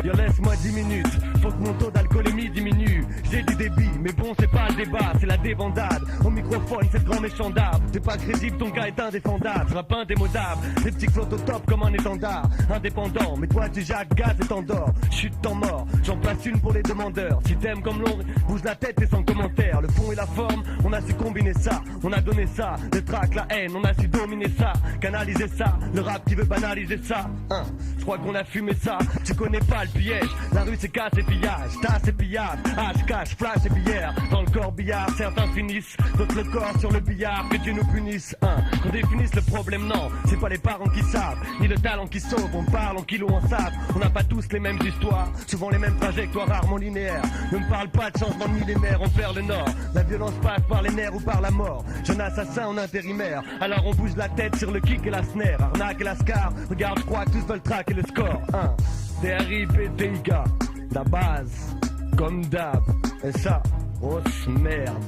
Yo, laisse-moi 10 minutes, faut que mon taux d'alcoolémie diminue. J'ai du débit, mais bon c'est pas le débat, c'est la débandade. Au microphone, c'est le grand méchant d'arbre. T'es pas crédible, ton gars est indéfendable. Je rappe indémodable, des petits flottes au top comme un étendard. Indépendant, mais toi tu jacques, gaz et t'endors. Chute temps mort, j'en place une pour les demandeurs. Si t'aimes comme l'ombre, bouge la tête et sans commentaire. Le fond et la forme, on a su combiner ça. On a donné ça, le trac, la haine, on a su dominer ça. Canaliser ça, le rap qui veut banaliser ça. Je crois qu'on a fumé ça, tu connais pas le piège. La rue c'est casse et pillage, tasse et pillage. Hache, cache, flash et billard. Dans le corbillard, certains finissent, d'autres le corps sur le billard. Que Dieu nous punisse, qu'on définisse le problème, non. C'est pas les parents qui savent, ni le talent qui sauve. On parle en kilos, en savent. On n'a pas tous les mêmes histoires, souvent les mêmes trajectoires, rarement linéaires. Ne me parle pas de changement de millénaire, on perd le nord. La violence passe par les nerfs ou par la mort. Jeune assassin en intérimaire, alors on bouge la tête sur le kick et la snare. Arnaque et la scar, regarde, je crois que tous veulent traquer le score. TRIP, TIK, la base, comme d'hab, et ça, grosse merde.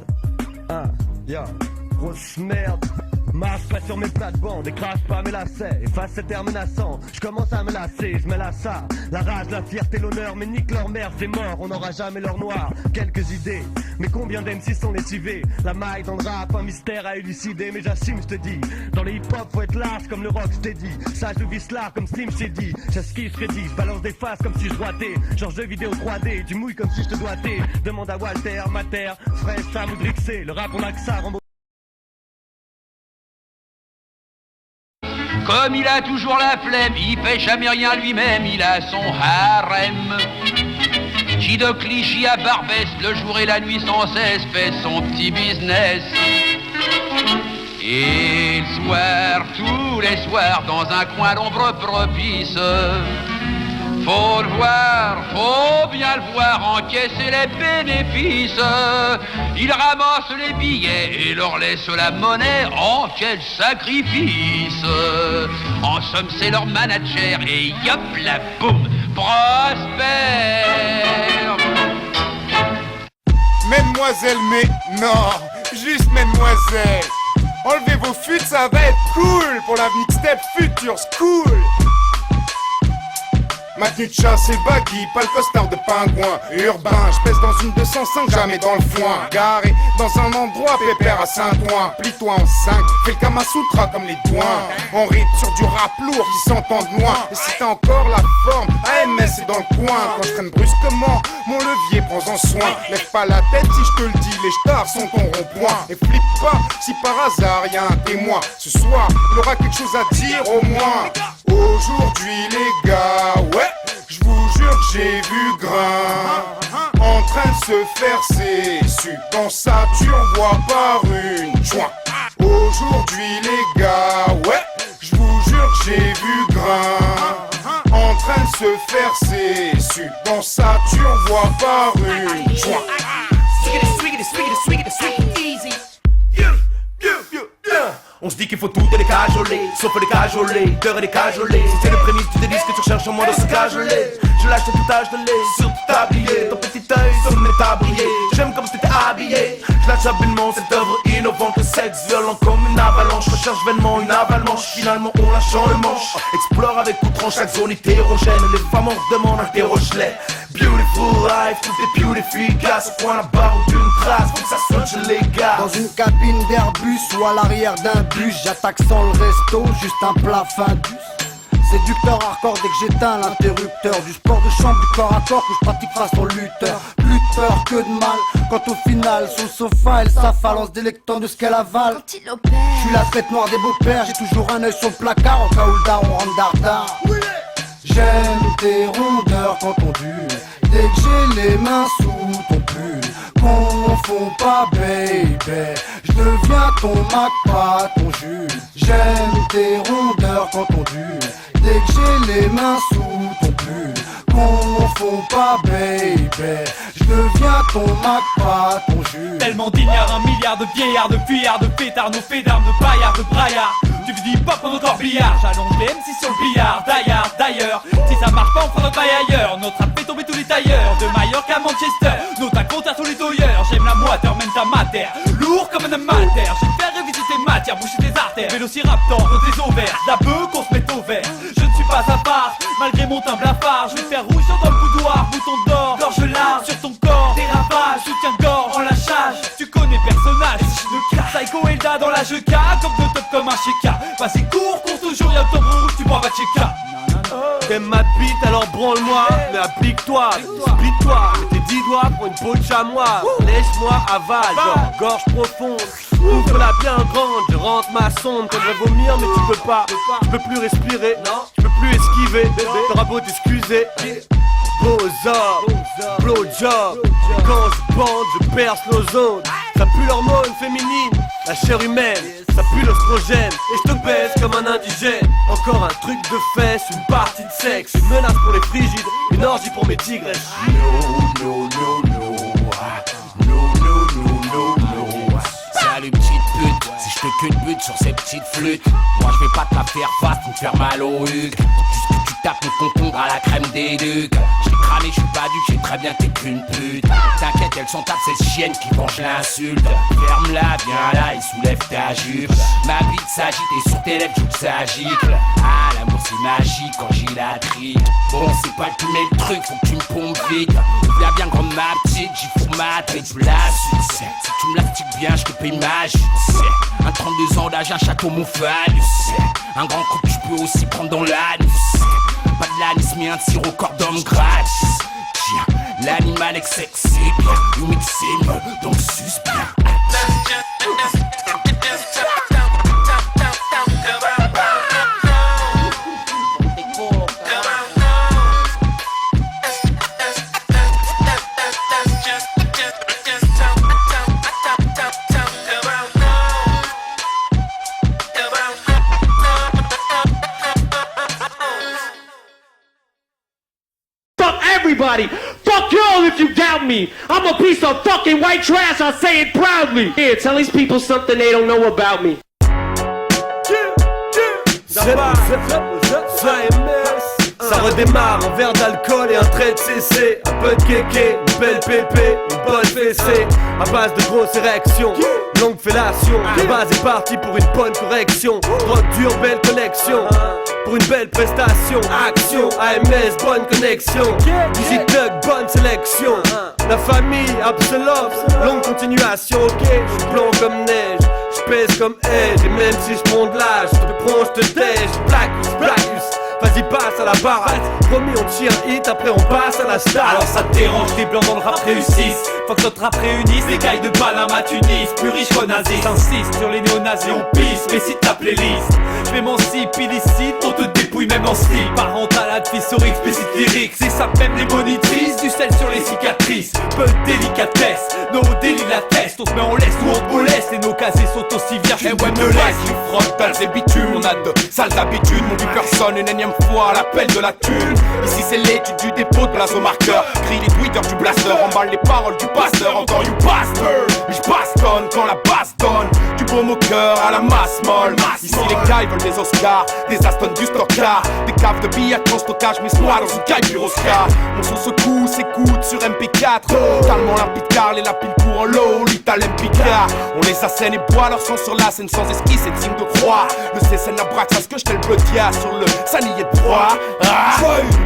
Grosse merde. Marche pas sur mes plates-bandes, écrase pas mes lacets. Efface cet air menaçant, je commence à me lasser. Je mêle à ça, la rage, la fierté, l'honneur. Mais nique leur mère, c'est mort, on n'aura jamais leur noir. Quelques idées, mais combien d'MC sont lessivés? La maille dans le rap, un mystère à élucider. Mais j'assume, je te dis, dans les hip-hop faut être large comme le rock, je t'ai dit. Ça je vis l'art comme Slim Shady. J'esquive, je prédis, je balance des faces comme si je droitais. Genre jeu vidéo 3D, tu mouilles comme si je te doigtais. Demande à Walter, Mater, Fresh, Sam ou Drixé. Le rap on a que ça, Comme il a toujours la flemme, il fait jamais rien lui-même, il a son harem. Qui de Clichy à Barbès, le jour et la nuit sans cesse, fait son petit business. Et le soir, tous les soirs, dans un coin d'ombre propice, faut le voir, faut bien le voir, encaisser les bénéfices. Il ramasse les billets et leur laisse la monnaie, oh quel sacrifice. En somme c'est leur manager et yop la boum, prospère. Mesdemoiselles, mais non, juste mesdemoiselles. Enlevez vos futs, ça va être cool pour la mixtape Future School. Ma tenue de chasse est baggy, pas le costard de pingouin. Urbain, je pèse dans une 205, jamais dans le foin. Garé dans un endroit pépère à Saint-Ouen. Plie-toi en 5, fais le Kamasutra comme les douins. On ride sur du rap lourd qui s'entend de loin. Et si t'as encore la forme, AMS est dans le coin. Quand je traîne brusquement, mon levier prends-en soin. Lève pas la tête si je te le dis, les stars sont ton rond-point. Et flippe pas si par hasard y'a un témoin. Ce soir, il aura quelque chose à dire au moins. Aujourd'hui les gars, ouais, je vous jure que j'ai vu Grain en train de se faire cessu dans sa turbois par une joint. Aujourd'hui les gars, ouais, je vous jure que j'ai vu Grain en train de se faire cessu dans sa turbois par une joint. On se dit qu'il faut tout et les cajoler, sauf les cajoler, cœur et les cajoler. Si c'est le prémisse, tu te dis que tu recherches un moyen de se cajoler. Je lâche tout tâche de lait sur tout tablier. Ton petit œil sur mes tabliers. J'aime comme si t'étais habillé. Je lâche habilement cette œuvre innovante. Le sexe violent comme une avalanche. Recherche vainement une avalanche. Finalement on lâche en le manche. Explore avec outrance chaque zone hétérogène. Les femmes en demandent, interroge-les. Beautiful life, tout est beautiful. Glace au coin la barre ou d'une trace. Faut que ça sonne chez les gars. Dans une cabine d'Airbus ou à l'arrière d'un bus, j'attaque sans le resto, juste un plat Findus. Séducteur hardcore dès que j'éteins l'interrupteur. Du sport de chambre, du corps à corps que je pratique façon lutteur. Plus de peur que de mal, quand au final sur le sofa elle s'affale en se délectant de ce qu'elle avale. Je suis la tête noire des beaux-pères, j'ai toujours un œil sur le placard en cas où le daron rentre dardard. J'aime tes rondeurs quand on dure, dès que j'ai les mains sous ton pull. Confonds pas baby, je deviens ton Mac, pas ton jus. J'aime tes rondeurs quand on dure, dès que j'ai les mains sous ton pull. Confonds pas baby, je deviens ton Mac, pas ton jus. Tellement d'ignards, 1 milliard de vieillards, de fuyards, de fêtards, nos faits d'armes, de paillards, de braillards. Tu fais du hip-hop en corbillard, j'allonge les MC sur le billard. D'ailleurs, si ça marche pas on fera notre bail ailleurs. Notre rap fait tomber tous les tailleurs, de Mallorca à Manchester. Notre compte à tous les tailleurs, j'aime la moiteur, même ta mater. caractère, lourd comme un amateur. Je vais faire réviser tes matières, boucher tes artères. Vélociraptor dans tes ovaires, la bœuf qu'on se met au vert. Je ne suis pas à part, malgré mon teint blafard. Je vais faire rougir dans le boudoir, bouton d'or, gorge large sur ton corps. Des ravages, soutien-gorge, en lâchage. Tu connais personnage, le crash. Psycho Elda dans la jeu K, comme de top comme un chéka. Vas-y cours toujours, y'a octobre rouge, tu bois va checker. T'aimes ma bite alors branle-moi, mais applique-toi, split-toi, mets tes 10 doigts pour une peau de chamois. Lèche-moi, avale, genre gorge profonde. Ouvre-la bien grande, je rentre ma sonde. T'aimerais vomir mais tu peux pas, tu peux plus respirer, tu peux plus esquiver. T'auras beau t'excuser. Blowjob, quand je bande, je perce l'ozone. Ça pue l'hormone féminine, la chair humaine. Ça pue l'ostrogène, et je te baise comme un indigène. Encore un truc de fesse, une partie de sexe. Une menace pour les frigides, une orgie pour mes tigresses. Salut petite pute, si je te culbute sur ces petites flûtes, moi je vais pas te la faire face pour te faire mal au huc. Juste que tu tapes mon concombre à la crème des ducs. J'ai cramé, je suis pas duc, j'ai très bien que t'es qu'une pute. T'inquiète, elles sont à ces chiennes qui vengent l'insulte. Ferme-la, viens là et soulève ta jupe. Ma bite s'agite et sur tes lèvres je s'agite. Ah, l'amour c'est magique quand j'y la trique. Bon, c'est pas le mais le truc, faut que tu me pompes vite. Ouvre bien grande ma petite, j'y formate et tu la suces. Si tu me l'astiques bien, je te paye ma jupe. Un 32 ans d'âge, un château mon phallus. Un grand coup que tu peux aussi prendre dans l'anus. Pas de l'anis mais un tir au cordon gratis. Tiens, l'animal est sexy bien. Humide c'est mieux, donc suce bien. Everybody, fuck y'all if you doubt me. I'm a piece of fucking white trash, I say it proudly. Here, tell these people something they don't know about me. Ça redémarre, un verre d'alcool et un trait de CC. Un peu de kéké, une belle pépé, une bonne fessée. À base de grosses érections, longue fellation. La base est partie pour une bonne correction. Drogue dure, belle connexion. Pour une belle prestation, action, AMS, bonne connexion. Digitug, bonne sélection. La famille, Absolops, longue continuation. Ok, je blanc comme neige, je pèse comme Edge. Et même si je monte l'âge, je te prends, je te dèche. Blackus, vas-y passe à la baraque. Promis on tire un hit, après on passe à la star. Alors ça te dérange, les blancs dans le rap réussissent. Faut que notre rap réunisse, les cailles de Panama Tunis. Plus riche qu'Onassis, t'insistes sur les néo-nazis, on pisse. Mais si ta playlist, je m'émancipe illicite, on te dépouille même en style. Parental, fils sur explicite lyrique. C'est ça même les monitrices, du sel sur les cicatrices. Peu de délicatesse, nos délits la test. On se met en laisse ou on te moleste. Et nos casiers sont aussi vierges. Et ouais, me laisse, tu frottes, pelles et bitumes. On a de sales habitudes, mon but personne une énième fois à l'appel de la thune. Ici c'est l'étude du dépôt de place au marqueur. Crie les tweeters du blaster, emballe les paroles du pasteur. Entends you pasteur, mais je bastonne quand la basse donne. Du baume au cœur à la masse molle. Ici les gars ils veulent des Oscars, des Aston du Stockard, des caves de biathlon stockage, mais soir dans une caille Oscar. Mon son secoue, s'écoute sur MP4. Totalement limpide car les lapides pour en lot, l'ital MP4. On les assène et boit leur sang sur la scène sans esquisse et signe de croix. Le CSN abraque parce que j'étais le bloquia sur le sanier de proie.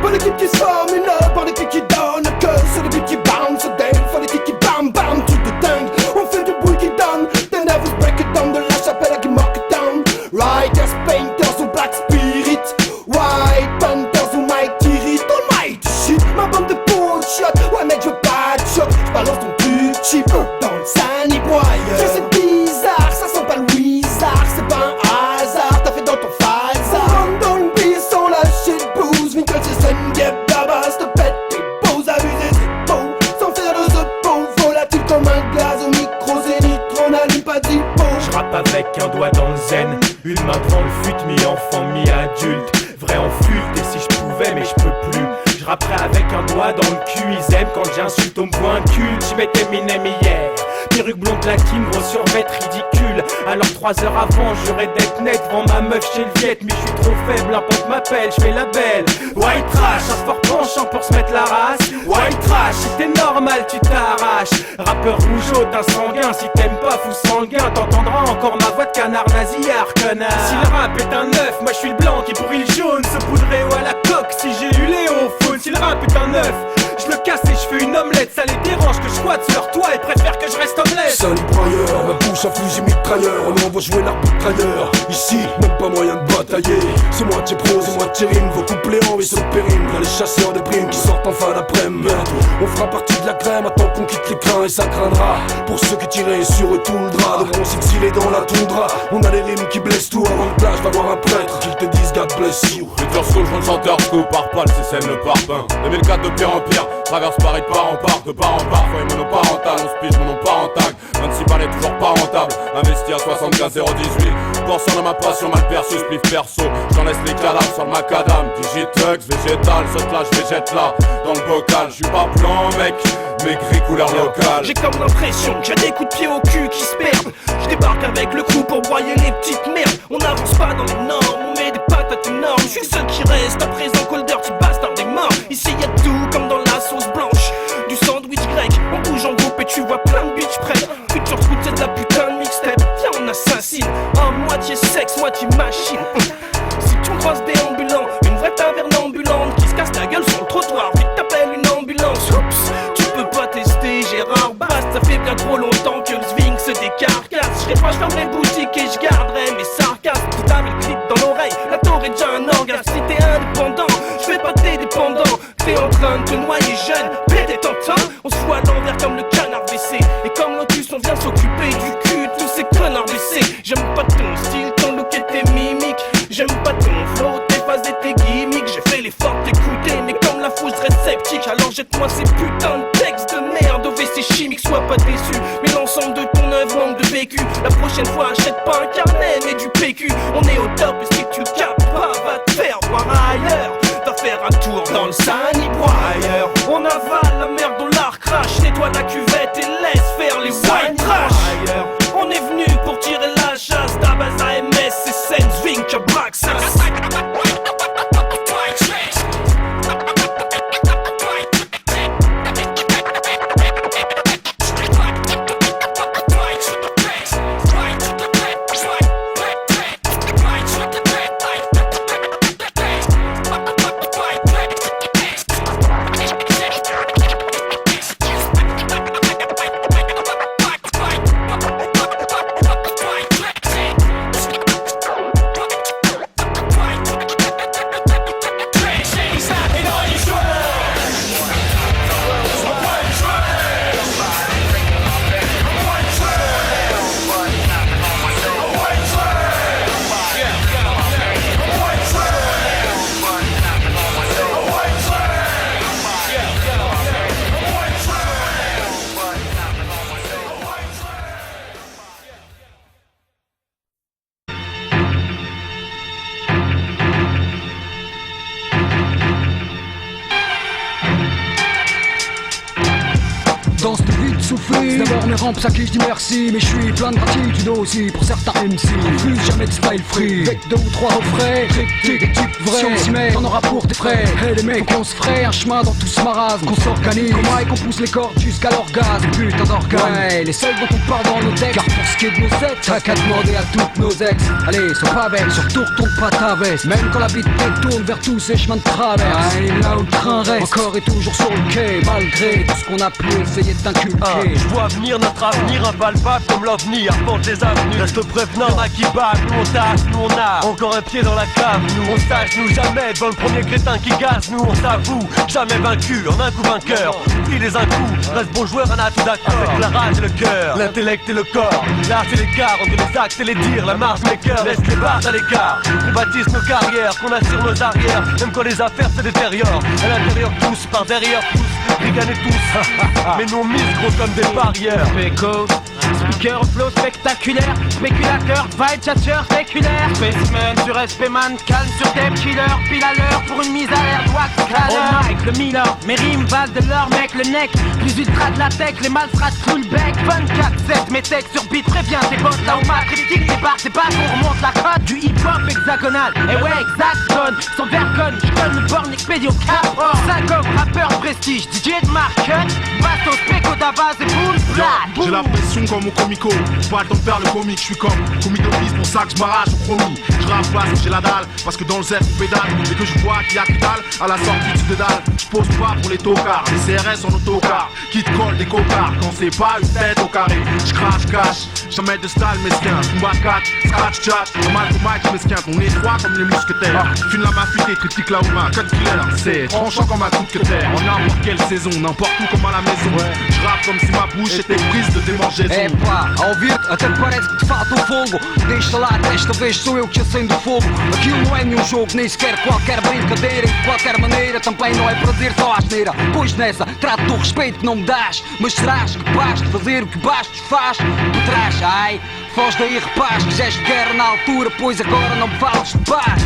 Pas l'équipe qui sort, mais non, pas l'équipe qui donne. Que sur les beats qui bounce, faut l'équipe qui bam bam, truc de dingue. On fait du bruit qui donne, then I will break it down. De la chapelle à qui mark it down. Writers, painters ou black spirit. White panthers ou mighty rit. Almighty shit, ma bande de bullshit. Ouais mec je veux pas de shot, j'balance ton cul cheap dans le sunny boy. C'est bizarre, ça sent pas le wizard. C'est pas un hasard, t'as fait dans ton falzar. On rentre dans le bis sans lâcher de booze. Vincent c'est sun, get base, te pète tes poses, abuser c'est beau. Sans faire de ce beau, volatile comme un gaz au micro zénith. On n'allume pas d'hypo. Je rappe avec un doigt dans le zen, une main devant le fut, mi-enfant, mi-adulte. Vrai en fulte, et si je pouvais mais je peux plus. Je rapperais avec un doigt dans le cul, ils aiment quand j'insulte au point culte. Je m'étais Eminem hier, puis Perruque blonde platine, gros survêt ridicule. Alors 3 heures avant, j'aurais d'être net devant ma meuf chez le Viet. Mais je suis trop faible, un pote m'appelle, je fais la belle. White trash, un fort penchant pour se mettre la race. White trash, si t'es normal, tu t'arraches. Rappeur rougeau, d'un sanguin, si t'aimes pas, fou sanguin. T'entendras encore ma voix de canard nasillard, connard. Si le rap est un œuf, moi je suis le blanc qui pourrit le jaune. Se poudrer ou à la coque, si j'ai eu Léo Faune. Si le rap est un œuf, je le casse et je fais une omelette. Ça les dérange que je squatte sur leur toit et préfère que je reste omelette. Sale brailleur, ma bouche à fusil mitrailleur. On envoie jouer l'arbitrailleur. Ici, même pas moyen de batailler. C'est moitié prose et moitié rime. Vos couplets en et sur le périme. Dans les chasseurs de primes qui sortent en fin d'après-midi. On fera partie de la crème, attends qu'on quitte les crins et ça craindra. Pour ceux qui tiraient sur eux tout le drap. De bons exilés dans la toundra. On a les rimes qui blessent tout. Avant le plage, va voir un prêtre. Qu'ils te disent God bless you. Futur school, je chanteur, scoop par pal, c'est scène le parpaing. 2004 de pire en pire, traverse Paris de part en part, de part en part, foyer monoparental, on se pige mon nom parental. 26 balles est toujours pas rentable, investi à 75 018. Portion de ma passion mal perçue, spliff perso. J'en laisse les cadavres sur le macadam. Digitux, végétal, saute là, je végète là. Dans le bocal, je suis pas blanc mec, mais gris couleur locale. J'ai comme l'impression que j'ai des coups de pied au cul qui se perdent. Je débarque avec le crew pour broyer les petites merdes. On n'avance pas dans les normes, on met des patates énormes. Je suis le seul qui reste à présent, call dirty bastard des morts. Ici y'a tout comme dans la sauce blanche. Du sandwich grec, on bouge en groupe et tu vois plein de bitches prêtes. Futur scout c'est de la putain de mixtape. Tiens on assassine, moitié sexe, moitié machine. Si tu me croises déambulant, une vraie taverne ambulante qui se casse la gueule sur le trottoir, vite t'appelles une ambulance. Oups, tu peux pas tester Gérard Bast, ça fait bien trop longtemps que le Sphinx se décarcasse. Je serai pas, je fermerai boutique et je garderai mes sarcasmes. Tu t'avais le clip dans l'oreille, la tour est déjà un orgasme. Si t'es indépendant, je fais pas tes dépendants. T'es en train de te noyer jeune, pédé t'entends. On se voit à l'envers comme le canard WC. Et comme Lotus on vient s'occuper du cul de tous ces connards WC. J'aime pas ton style, ton look et tes mimiques. J'aime pas ton flow, tes phases et tes gimmicks. J'ai fait l'effort de t'écouter, mais comme la fouche reste sceptique. Alors jette-moi ces putains de textes de merde. OVC chimique, sois pas déçu. Mais l'ensemble de ton œuvre manque de vécu. La prochaine fois achète pas un carnet mais du PQ. On est au top et si tu le capes pas, va te faire voir ailleurs. Va faire un tour dans le saniboire. On avale la merde, on la recrache. Nettoie la cuvette et laisse faire les white trash. On est venu pour tirer la chasse. Ta base AMS, c'est Sense, Vink, Braxas. Danse de vite soufflé, c'est d'abord mes rampes à qui je dis merci. Mais je suis plein de gratitude aussi pour certains MC. Refuse jamais de style free, avec 2 ou 3 refrains. Triptyque et type vrai, si on s'y met, t'en auras pour tes frais. Hey les mecs, on se ferait un chemin dans tout ce marasme. Qu'on s'organise, qu'on maille, qu'on pousse les cordes jusqu'à l'orgasme. Putain d'organes, ouais, les seuls dont on parle dans nos textes. Car pour ce qui est de nos sets, t'as qu'à demander à toutes nos ex. Allez, sois pas avec, surtout retourne pas ta veste. Même quand la bite tourne vers tous ces chemins de traverse. Allez, là où le train reste, encore et toujours sur le quai. Malgré tout ce qu'on a pu essayer d'inculquer. Je vois venir notre avenir impalpable comme l'ovni. Arpente les avenues, reste prévenant. Y'en a qui battent, nous on tâche, nous on a encore un pied dans la cave. Nous on tâche, nous jamais devant le premier crétin qui gaze. Nous on s'avoue, jamais vaincu, en un coup vainqueur. Puis les un coup, reste bon joueur, on a tout d'accord. Avec la rage et le cœur, l'intellect et le corps. L'art et l'écart entre les actes et les dires. La marche les cœurs, laisse les barres à l'écart. Qu'on bâtisse nos carrières, qu'on assure nos arrières. Même quand les affaires se détériorent. À l'intérieur tous, par derrière tous, ricanez tous. Mais nous on mise gros comme des barrières. Péco, Speaker au flow spectaculaire, spéculateur, vibe chatter séculaire. Spaceman sur SP man, calme sur Dev Killer, pile à l'heure pour une mise à l'air wax scanner. Oh Mike, le Miller, mes rimes valent de l'or mec, le neck, plus ultra de la tech, les malfrats clouent le bec. 24-7, mes textes sur beat, préviens tes potes là où ma critique débarque, c'est pas qu'on remonte la cote du hip-hop hexagonal. Et ouais, hexagone, sans vergogne, j'conne le born expédio cap. Syncope, rappeur prestige, DJ de marque, Bastos, Péco, Davaz et boule, plat. J'ai la pression comme au comico, pas le temps de faire le comique, je suis comme commis d'office, pour ça que je m'arrache au chromie. Je rappe parce que j'ai la dalle, parce que dans le Z on pédale, et que je vois qu'il y a que dalle, à la sortie tu te dalle. Je pose pas pour les tocards, les CRS en autocar, qui te collent des cocards, quand c'est pas une tête au carré. Je crache, cache, jamais de style mesquin, combat catch, scratch, chat, normal que Mike mesquin, on est trois comme les mousquetaires. Fune la mafité, critique la Ouma, cut killer, c'est tranchant comme un coup de terre. En n'importe quelle saison, n'importe où comme à la maison. Je rappe comme si ma bouche était prise de démangeaison. É pá, a ouvir-te até parece que te falta o fogo. Deixa lá, desta vez sou eu que acendo o fogo. Aquilo não é nenhum jogo, nem sequer qualquer brincadeira. De qualquer maneira, também não é prazer, só a asneira. Pois nessa, trato do respeito que não me dás. Mas serás capaz de fazer o que Bastos faz por trás? Ai, foge daí rapaz, fizeste guerra na altura, pois agora não me fales de paz.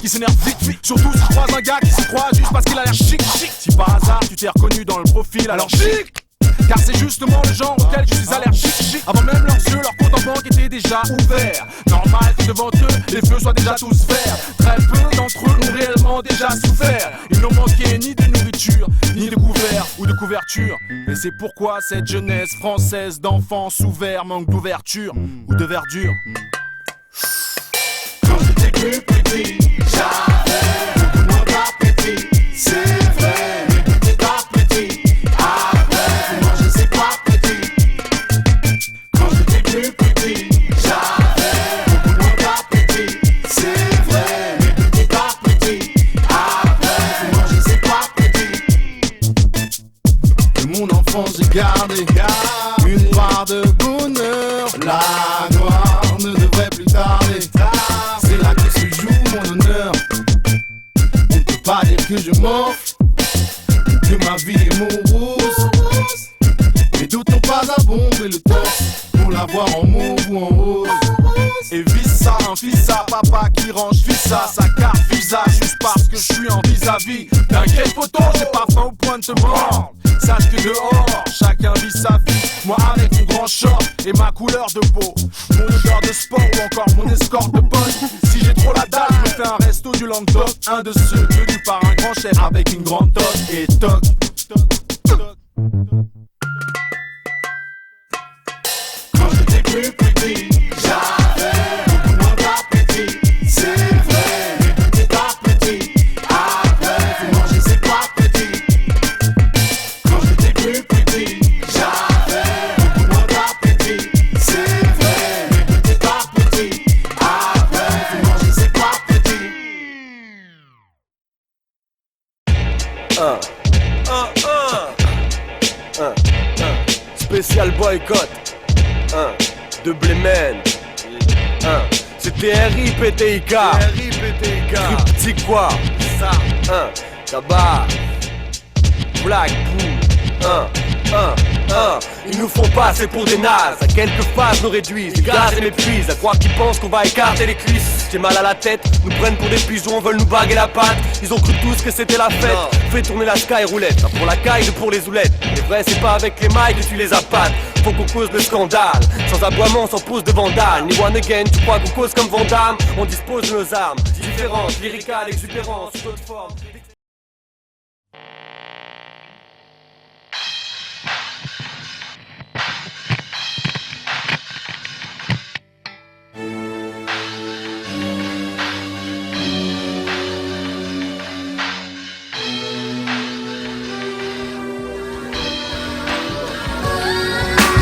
Qui s'énerve vite, surtout si je croise un gars qui s'y croit juste parce qu'il a l'air chic. Si par hasard tu t'es reconnu dans le profil, alors chic. Car c'est justement le genre auquel je suis allergique. Avant même leurs yeux, leur compte en banque était déjà ouvert. Normal que devant eux, les feux soient déjà tous verts. Très peu d'entre eux ont réellement déjà souffert. Ils n'ont manqué ni de nourriture, ni de couvert ou de couverture. Et c'est pourquoi cette jeunesse française d'enfants ouverts manque d'ouverture ou de verdure. Quand j'étais plus petit, j'avais beaucoup moins d'appétit. C'est vrai, mais petit à petit, après, faut manger c'est pas petit. Quand j'étais plus petit, j'avais beaucoup moins d'appétit. C'est vrai, mais petit à petit, après, faut manger c'est pas petit. De mon enfance j'ai gardé une part de bonheur. La noire ne devrait plus tarder. C'est là que se joue mon honneur. On ne peut pas dire que je m'offre, que ma vie est morose. Mais d'autres n'ont pas à bomber le torse pour l'avoir en mauve ou en rose. Et visa, un fils à papa qui range visa, sa carte visa, juste parce que je suis en vis-à-vis. T'inquiète poteau, j'ai pas faim au point de te mordre. Sache que dehors, chacun vit sa vie. Moi avec mon grand short et ma couleur de peau, mon odeur de sport ou encore mon escorte de pote. Si j'ai trop la dalle, je me fais un resto du Languedoc. Un de ceux tenus par un grand chef avec une grande toque. Et toc, toc, toc. Quand j'étais plus petit, j'avais beaucoup moins d'appétit. C'est vrai, mais petit à petit, après, faut manger c'est pas petit. Quand j'étais plus petit, j'avais beaucoup moins d'appétit. C'est vrai, mais petit à petit, après, Spécial boycott. De Blémen. C'était RIPTIK. Cryptique quoi. Ça. Tabac. Black Boo. Ils nous font passer pour des nazes. À quelques phases nous réduisent, les gaz et m'épuisent. À croire qu'ils pensent qu'on va écarter les cuisses. J'ai mal à la tête, nous prennent pour des pigeons, veulent nous baguer la patte. Ils ont cru tous que c'était la fête. Fais tourner la sky roulette, pour la caille, pour les oulettes. Les vrais c'est pas avec les mailles que tu les appâtes. Faut qu'on cause le scandale, sans aboiement, sans pose de vandale. Ni one again, tu crois qu'on cause comme Van Damme. On dispose de nos armes, différentes, lyricales, exubérantes, sous d'autres formes.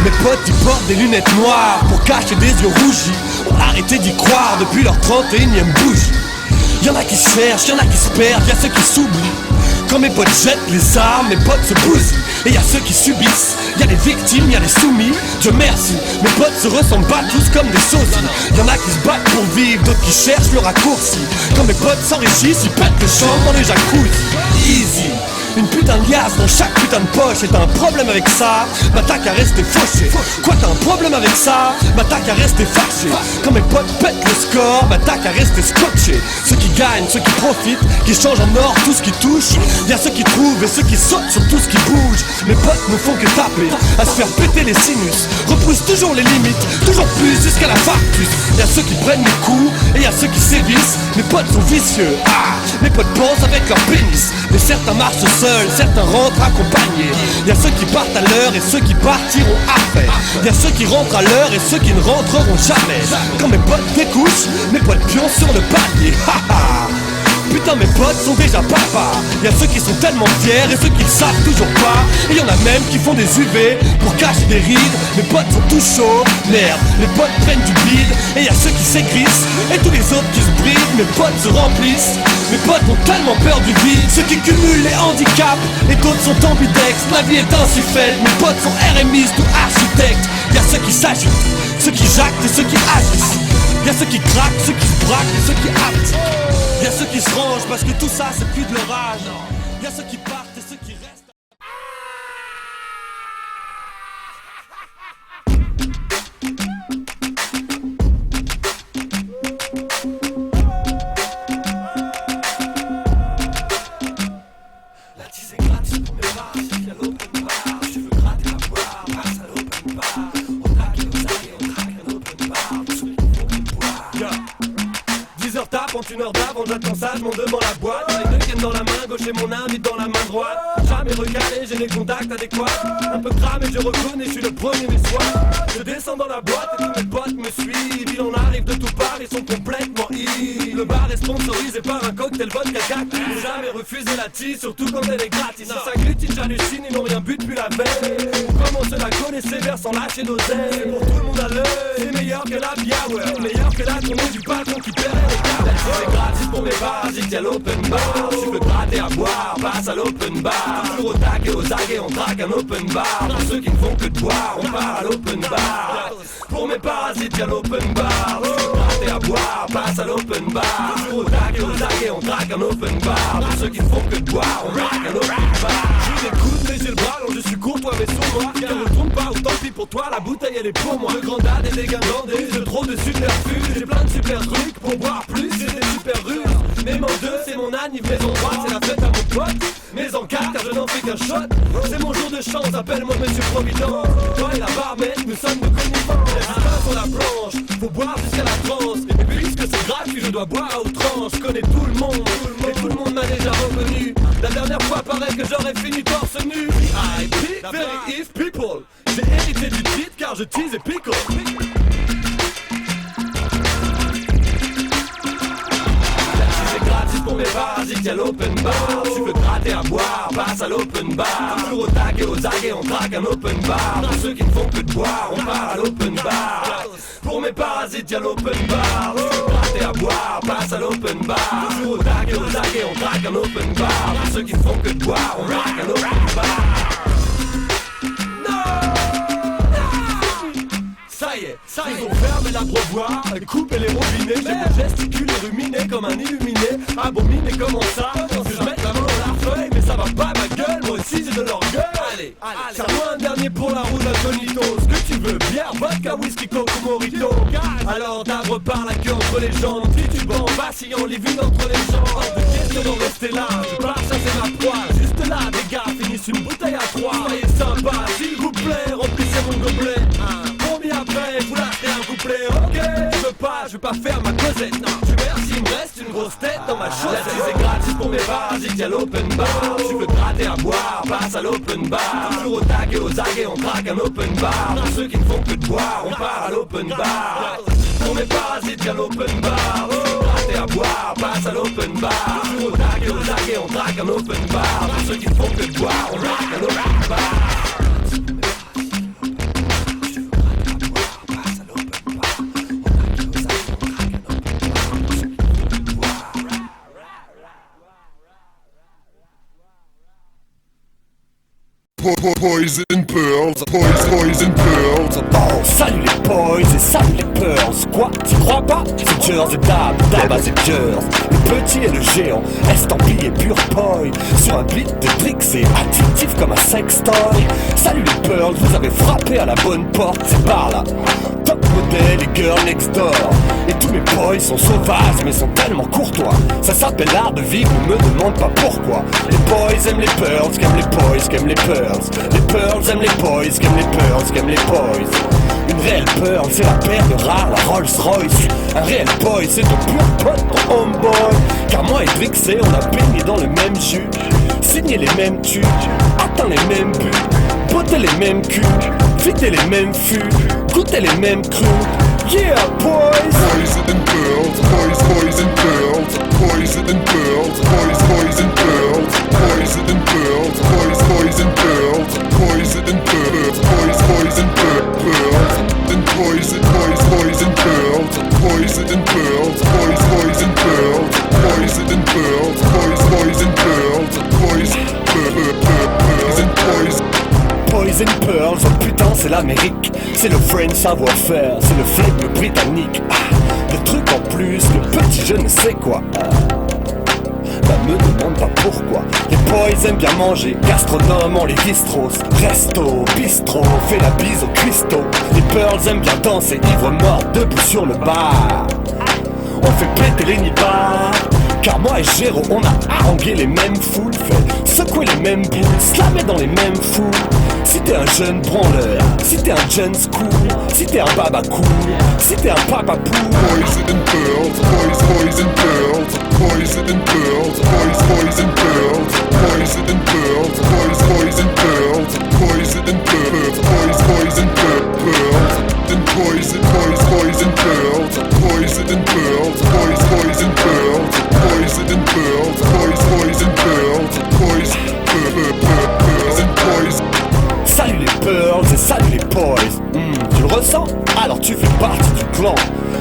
Mes potes ils portent des lunettes noires pour cacher des yeux rougis. On a arrêté d'y croire depuis leur 31ème bougie. Y'en a qui se cherchent, y'en a qui se perdent, y'a ceux qui s'oublient. Quand mes potes jettent les armes, mes potes se bousillent. Et y'a ceux qui subissent, y'a les victimes, y'a les soumis. Dieu merci, mes potes se ressemblent pas tous comme des sosies. Y'en a qui se battent pour vivre, d'autres qui cherchent le raccourci. Quand mes potes s'enrichissent, ils pètent les chambres dans les jacuzzi. Easy. Une putain de liasse dans chaque putain de poche. Et t'as un problème avec ça, bah t'as qu'à rester fauché. Quoi t'as un problème avec ça, bah t'as qu'à rester fâché. Quand mes potes pètent le score, bah t'as qu'à rester scotché. Ceux qui gagnent, ceux qui profitent, qui changent en or tout ce qui touche. Y'a ceux qui trouvent et ceux qui sautent sur tout ce qui bouge. Mes potes ne font que taper, à se faire péter les sinus. Repoussent toujours les limites, toujours plus jusqu'à la farcus. Y'a ceux qui prennent les coups et y'a ceux qui sévissent. Mes potes sont vicieux, mes potes pensent avec leur pénis. Mais certains marchent seuls, certains rentrent accompagnés. Y'a ceux qui partent à l'heure et ceux qui partiront après. Y'a ceux qui rentrent à l'heure et ceux qui ne rentreront jamais. Quand mes potes découchent, mes potes pioncent sur le palier. Putain mes potes sont déjà papa. Y'a ceux qui sont tellement fiers et ceux qui le savent toujours pas. Et y'en a même qui font des UV pour cacher des rides. Mes potes sont tous chauds, merde, les potes prennent du bide. Et y'a ceux qui s'aigrissent et tous les autres qui se brident. Mes potes se remplissent, mes potes ont tellement peur du vide. Ceux qui cumulent les handicaps et d'autres sont ambidextres. La vie est ainsi faite, mes potes sont RMistes ou architectes. Y'a ceux qui s'agitent, ceux qui jactent et ceux qui agissent. Y'a ceux qui craquent, ceux qui se braquent et ceux qui actent. Y'a ceux qui se rangent parce que tout ça c'est plus de leur âge. Y'a ceux qui partent et ceux qui restent. La tise est gratis pour mes bars, c'est qu'à l'open bar. Je veux gratter à boire, passe à l'open bar. On traque et on zague et on traque un open bar. Tous ceux qui font que boire. 10h tape, en une heure d'avant, j'attends ça, je m'en devant la boîte. Les deux viennent dans la main gauche et mon invite dans la main droite. Jamais recalé, j'ai les contacts adéquats. Un peu cramé, je reconnais, je suis le premier des soirs. Je descends dans la boîte et tous mes potes me suivent. Il en arrive de tout part, ils sont complètement ivres. Le bar est sponsorisé par un cocktail vodka cac. J'ai jamais refusé la tisse, surtout quand elle est gratis. Si ça glutine, j'hallucine, ils n'ont rien bu depuis la veille. On commence la coller sévère sans lâcher d'oseille. Pour tout le monde à l'œil, c'est meilleur que la bière, meilleur que la tournée du patron qui perd les câbles. C'est gratis pour mes parasites, y'a l'open bar. Tu veux gratter à boire, passe à l'open bar. Toujours au tac et aux aguets, on traque un open bar. Pour ceux qui ne font que de boire, on part à l'open bar. Pour mes parasites, y'a l'open bar. Tu veux gratter à boire, passe à l'open bar. Toujours au tac et aux aguets, on traque un open bar. Pour ceux qui ne font que de boire, on traque un open bar. Je l'écoute, mais j'ai le bras long, je suis courtois mais sournois. Car ne trompe pas, ou tant pis pour toi, la bouteille elle est pour moi. Le grand dad et des guirlandais, j'ai trop de superfus. J'ai plein de super trucs pour boire plus, j'ai des super ruses. Même en deux, c'est mon anniv, mais en trois, c'est la fête à mon pote. Mais en quatre, car je n'en fais qu'un shot. C'est mon jour de chance, appelle-moi Monsieur Providence. Toi et la barmaid, nous sommes de connivents. Résistants sur la planche, faut boire jusqu'à la transe. Et puisque c'est gratuit, je dois boire à outrance. Je connais tout le monde, et tout le monde m'a déjà reconnu. La dernière fois, paraît que j'aurais fini torse nu. I pick very if people. J'ai hérité du titre car je tease et pickle. Pour mes parasites, y'a l'open bar. Tu veux gratter à boire, passe à l'open bar. Toujours au tac et aux aguets, on traque un open bar. Pour ceux qui ne font que de boire, on part à l'open bar. Pour mes parasites, y'a l'open bar. Tu veux gratter à boire, passe à l'open bar. Toujours au tac et aux aguets, on traque un open bar. Pour ceux qui ne font que de boire, on traque un open bar. No! boire, couper les robinets. J'ai beau gesticuler, ruminer comme un illuminé. Abominer comment ça, que je mette la main dans la feuille. Mais ça va pas ma gueule, moi aussi j'ai de l'orgueil. Allez, serre-moi un dernier pour la roue d'incognito. Ce que tu veux, bière, vodka, whisky, coke ou mojito. Alors d'arbre par la queue entre les jambes, titubant, vacillant, les vues entre les jambes. Hors de question d'en rester là, je pars chasser ma proie. Juste là, des gars finissent une bouteille à trois. Soyez sympa, s'il vous plaît, remplissez mon gobelet. Combien après, vous lâchez un couplet, ok. Je veux pas faire ma causette, non. Tu merci, il me reste une grosse tête dans ma chaussette. La tease est gratuite pour mes parasites, y'a l'open bar. Tu veux gratter à boire, passe à l'open bar. Toujours au tag et aux aguets, on traque un open bar. Pour ceux qui ne font que de boire, on part à l'open bar. Pour mes parasites, y'a l'open bar. Gratter à boire, passe à l'open bar. Toujours au tag et aux aguets, on traque un open bar. Pour ceux qui ne font que de boire, on traque un open bar. Poison pearls, poison pearls. Oh, salut les boys et salut les pearls. Quoi, tu crois pas? C'est Jersey Dab, c'est Jersey. Le petit et le géant, estampillé pur poi. Sur un beat de tricks, c'est addictif comme un sextoy. Salut les pearls, vous avez frappé à la bonne porte, c'est par là. Top modèle et girl next door. Et tous mes boys sont sauvages mais sont tellement courtois. Ça s'appelle l'art de vivre, on me demande pas pourquoi. Les boys aiment les pearls, qu'aiment les boys, qu'aiment les pearls. Les pearls aiment les boys, qu'aiment les pearls, qu'aiment les boys. Une réelle pearl, c'est la paire de rares, la Rolls Royce. Un réel boy, c'est ton pur pote, ton homeboy. Car moi et Drixé, on a baigné dans le même jus. Signé les mêmes tubes, atteint les mêmes buts. Botter les mêmes culs, vider les mêmes fûts, goûter les mêmes crus. Yeah, boys! Poison pearls, poison pearls, poison pearls, poison pearls, poison pearls, poison pearls, poison pearls, poison pearls, then poison pearls, poison pearls, poison pearls, poison pearls, poison pearls. Poison Pearls, oh putain c'est l'Amérique. C'est le French savoir-faire, c'est le flegme britannique. Le truc en plus, le petit je ne sais quoi. Bah me demande pas pourquoi. Les boys aiment bien manger, gastronome en les bistros. Resto, bistrot, fait la bise au cuistot. Les pearls aiment bien danser, ivre mort debout sur le bar. On fait péter les nibards. Car moi et Géraud, on a harangué les mêmes foules, fait secouer les mêmes boules, slammer dans les mêmes foules. Si t'es un jeune branleur, si t'es un jeune school, si t'es un baba cool, si t'es un papa pool. Poison pearls, poison pearls, poison pearls, poison pearls, poison pearls, poison pearls, poison pearls, poison pearls, then poison pearls, poison pearls, poison pearls, poison pearls, poison pearls, poison pearls. Salut les pearls et salut les boys. Tu le ressens? Alors tu fais partie du clan.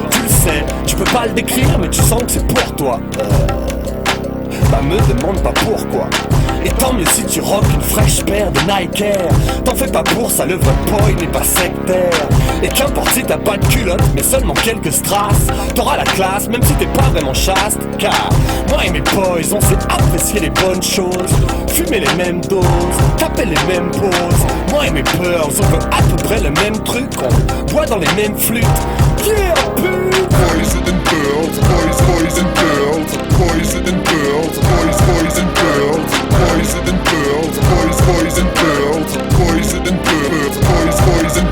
Tu le sais, tu peux pas le décrire mais tu sens que c'est pour toi. Bah me demande pas pourquoi. Et tant mieux si tu rock une fraîche paire de Nike Air. T'en fais pas pour ça, le vrai boy n'est pas sectaire. Et qu'importe si t'as pas de culotte, mais seulement quelques strass. T'auras la classe, même si t'es pas vraiment chaste. Car moi et mes boys, on sait apprécier les bonnes choses. Fumer les mêmes doses, taper les mêmes poses. Moi et mes pearls, on veut à peu près le même truc. On boit dans les mêmes flûtes. Yeah, pute! Poison pearls, poison pearls, poison pearls, poison pearls, poison pearls, poison pearls, poison pearls, poison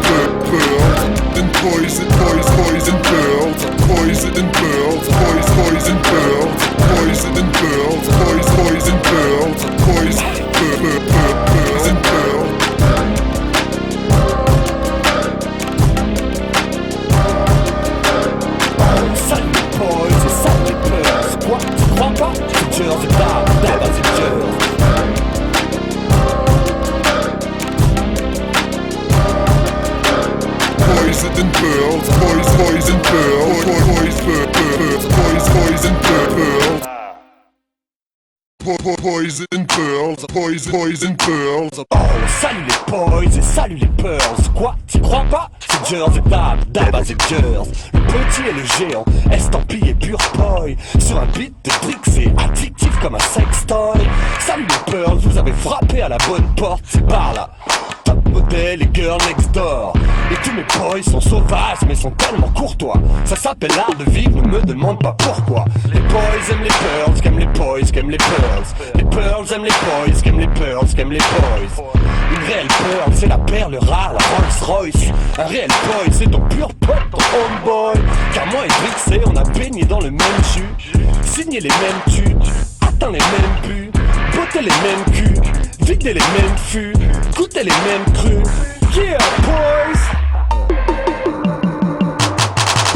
pearls, then poison pearls, poison pearls, poison pearls, poison pearls, poison pearls, poison pearls. Salut les boys et salut les pearls. Poison pearls, poison pearls. Oh, salut les boys et salut les pearls. Quoi, t'y crois pas? C'est Jersey Dab c'est Jersey. Le petit et le géant, estampillé pur boy. Sur un beat de briques, c'est addictif comme un sextoy. Salut les pearls, vous avez frappé à la bonne porte, c'est par là. Top modèle et girl next door. Et tous mes boys sont sauvages mais sont tellement courtois. Ça s'appelle l'art de vivre, ne me demande pas pourquoi. Les boys aiment les pearls, qu'aiment les boys, qu'aiment les pearls. Les pearls aiment les boys, qu'aiment les pearls, qu'aiment les boys. Une réelle pearl, c'est la perle rare, la Rolls Royce. Un réel boy, c'est ton pur pote, ton homeboy. Car moi et Brixé, on a baigné dans le même jus. Signé les mêmes tubes, atteint les mêmes buts. Botter les mêmes culs, vider les mêmes fûts, goûter les mêmes crus. Yeah boys.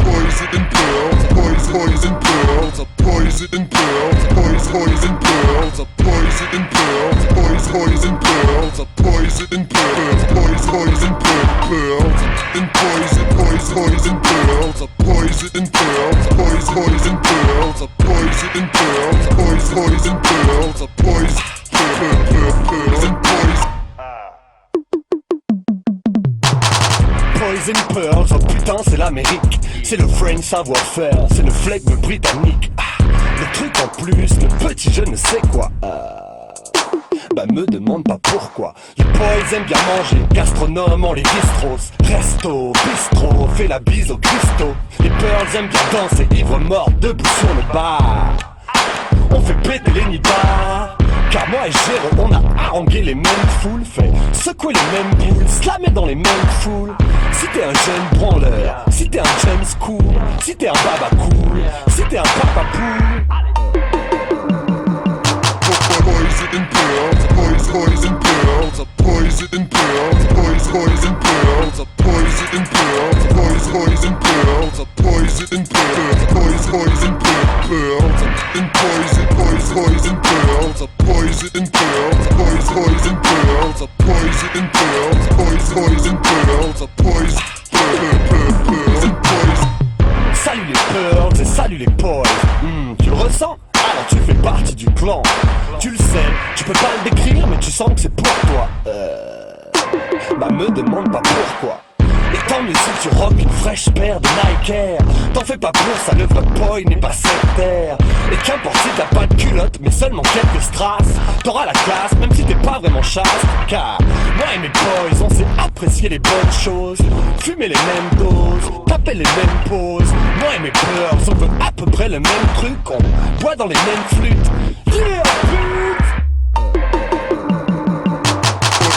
Poison pearls, poison pearls, poison pearls, poison pearls, poison pearls, poison pearls, poison pearls, poison pearls, and poison pearls, poison pearls, poison pearls, poison pearls, poison pearls, Poison pearls, oh putain c'est l'Amérique. C'est le French savoir-faire, c'est le flegme britannique. Le truc en plus, le petit je ne sais quoi. Bah me demande pas pourquoi. Les boys aiment bien manger, gastronomes en les bistros. Resto, bistrot, fait la bise au cristaux. Les pearls aiment bien danser, ivre mort debout sur le bar. On fait péter les nibards. Car moi et Géro, on a harangué les mêmes foules, fait secouer les mêmes boules, slammer dans les mêmes foules. Si t'es un jeune branleur, si t'es un James Cool, si t'es un baba cool, si t'es un papa poule. poison pearls, poison pearls, poison pearls, poison pearls, poison pearls, poison pearls, poison pearls, poison pearls, and poison pearls, poison pearls, poison pearls, poison pearls, poison pearls, poison pearls. Salut les pearls et salut les boys. Tu le ressens? Alors tu fais partie du clan. Tu le sais, tu peux pas le décrire mais tu sens que c'est pour toi. Bah me demande pas pourquoi. Et tant mieux si tu rock une fraîche paire de Nike Air. T'en fais pas pour ça, le vrai boy n'est pas sectaire. Et qu'importe si t'as pas de culotte mais seulement quelques strass, t'auras la classe même si t'es pas vraiment chaste. Car moi et mes boys on sait apprécier les bonnes choses. Fumer les mêmes doses, taper les mêmes poses. Moi et mes pearls on veut à peu près le même truc. On boit dans les mêmes flûtes. Yeah bitch.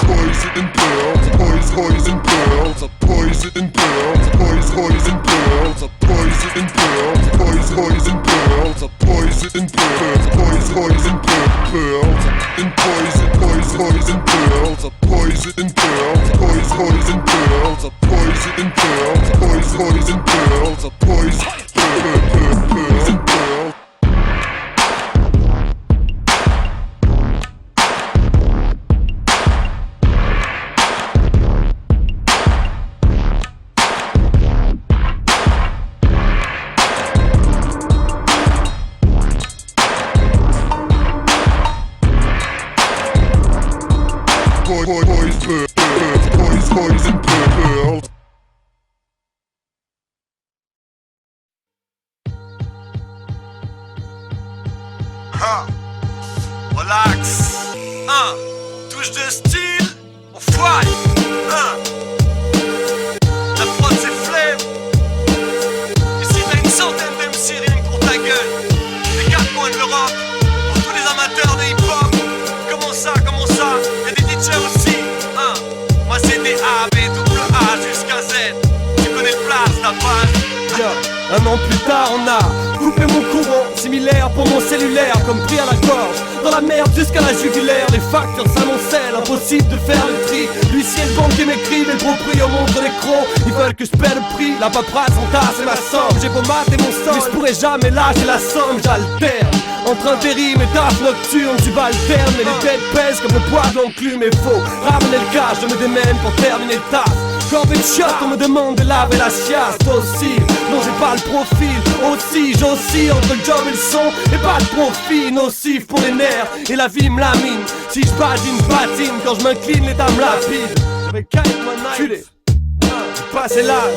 Poison pearls, poison pearls, poison pearls, poison pearls, poison pearls, poison pearls, poison pearls, poison pearls, and poison pearls, poison pearls, poison pearls, poison pearls, poison pearls, poison pearls. Poison pearls. Relax. Touche de style, on fly. La prod c'est flemme. Ici t'as une centaine d'MC rien que pour ta gueule. Les quatre coins de l'Europe, pour tous les amateurs de hip-hop. Comment ça, y'a des DJ aussi. Moi c'est des A, B, double A jusqu'à Z. Tu connais le place, ta page. Un an plus tard on a coupé mon courant, similaire pour mon cellulaire, comme pris à la gorge, dans la merde jusqu'à la jugulaire. Les factures s'amoncellent, impossible de faire le tri. L'huissier, le banquier m'écrivent, et le proprio montre les crocs. Ils veulent que je paie le prix, la paperasse en tasse et ma somme. J'ai beau mater mon sol, mais je pourrais jamais lâcher la somme. J'alterne entre intérim et taf nocturne, tu balternes. Mais les têtes pèsent comme le poids de l'enclume. Mais faut ramener le cash, je me démène pour terminer le taf. corvée de chiottes, on me demande de laver la chiasse. Aussi, non j'ai pas le profil. Aussi, j'oscille entre le job et le son. Et pas le profil, nocif pour les nerfs. Et la vie me lamine. Si je badine, patine. Quand je m'incline, les dames lapident. J'avais Kite One Night. Culé. J'ai passé l'âge.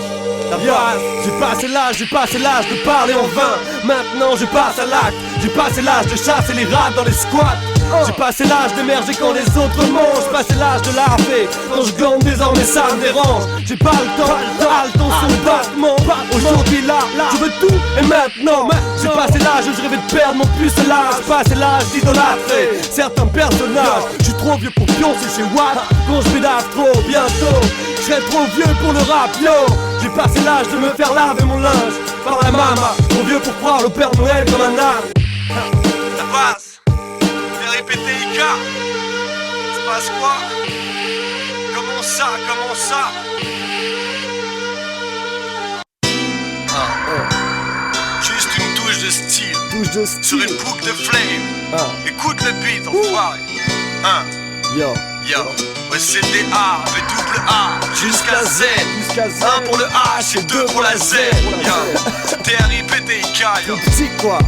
J'ai passé l'âge de parler en vain. Maintenant je passe à l'acte. J'ai passé l'âge de chasser les rats dans les squats. J'ai passé l'âge d'émerger quand les autres mangent. J'ai passé l'âge de larver quand je glande désormais ça me dérange. J'ai pas le temps, sur le battement. Aujourd'hui là, je veux tout et maintenant. J'ai passé l'âge où je rêvais de perdre mon pucelage. J'ai passé l'âge d'idolâtrer certains personnages. Je suis trop vieux pour pioncer chez Watt. Quand je pédale trop bientôt, je serai trop vieux pour le rap, yo. J'ai passé l'âge de me faire laver mon linge par la mama. Trop vieux pour croire le Père Noël comme un âne. Ça passe. RIPTIK. Ça passe quoi? Comment ça? Juste une touche de style. Sur une boucle de flame. Écoute le beat, enfoiré. Yo. Ouais, c'est des A, avec double A, jusqu'à Z. 1 pour le H et 2 pour la Z. TRIPTIK, yo. Petit quoi?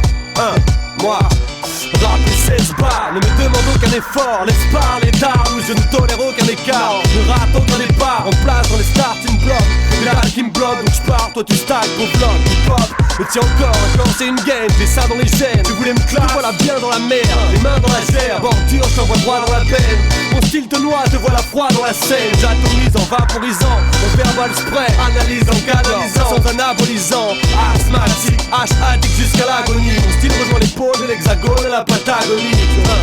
Moi, rap et 16 balles, ne me demande aucun effort. Laisse parler d'armes, je ne tolère aucun écart. Je rate aucun départ, en place dans les starting blocks. Les balles qui me bloquent, donc je pars, toi tu stagnes, ton bloc, hip-hop. Mais tiens encore, c'est une game, j'ai ça dans les gènes. Tu voulais me claquer, te voilà bien dans la merde. Les mains dans la gerbe, bordure, je t'envoie droit dans la peine. Mon style te noie, te voilà froid dans la scène. J'atomise en vaporisant, mon verbal spray. Analyse en canalisant, sans anabolisant. Asthmatique, H-addict jusqu'à l'agonie. Mon style rejoint les pôles de l'hexagone et la Patagonie.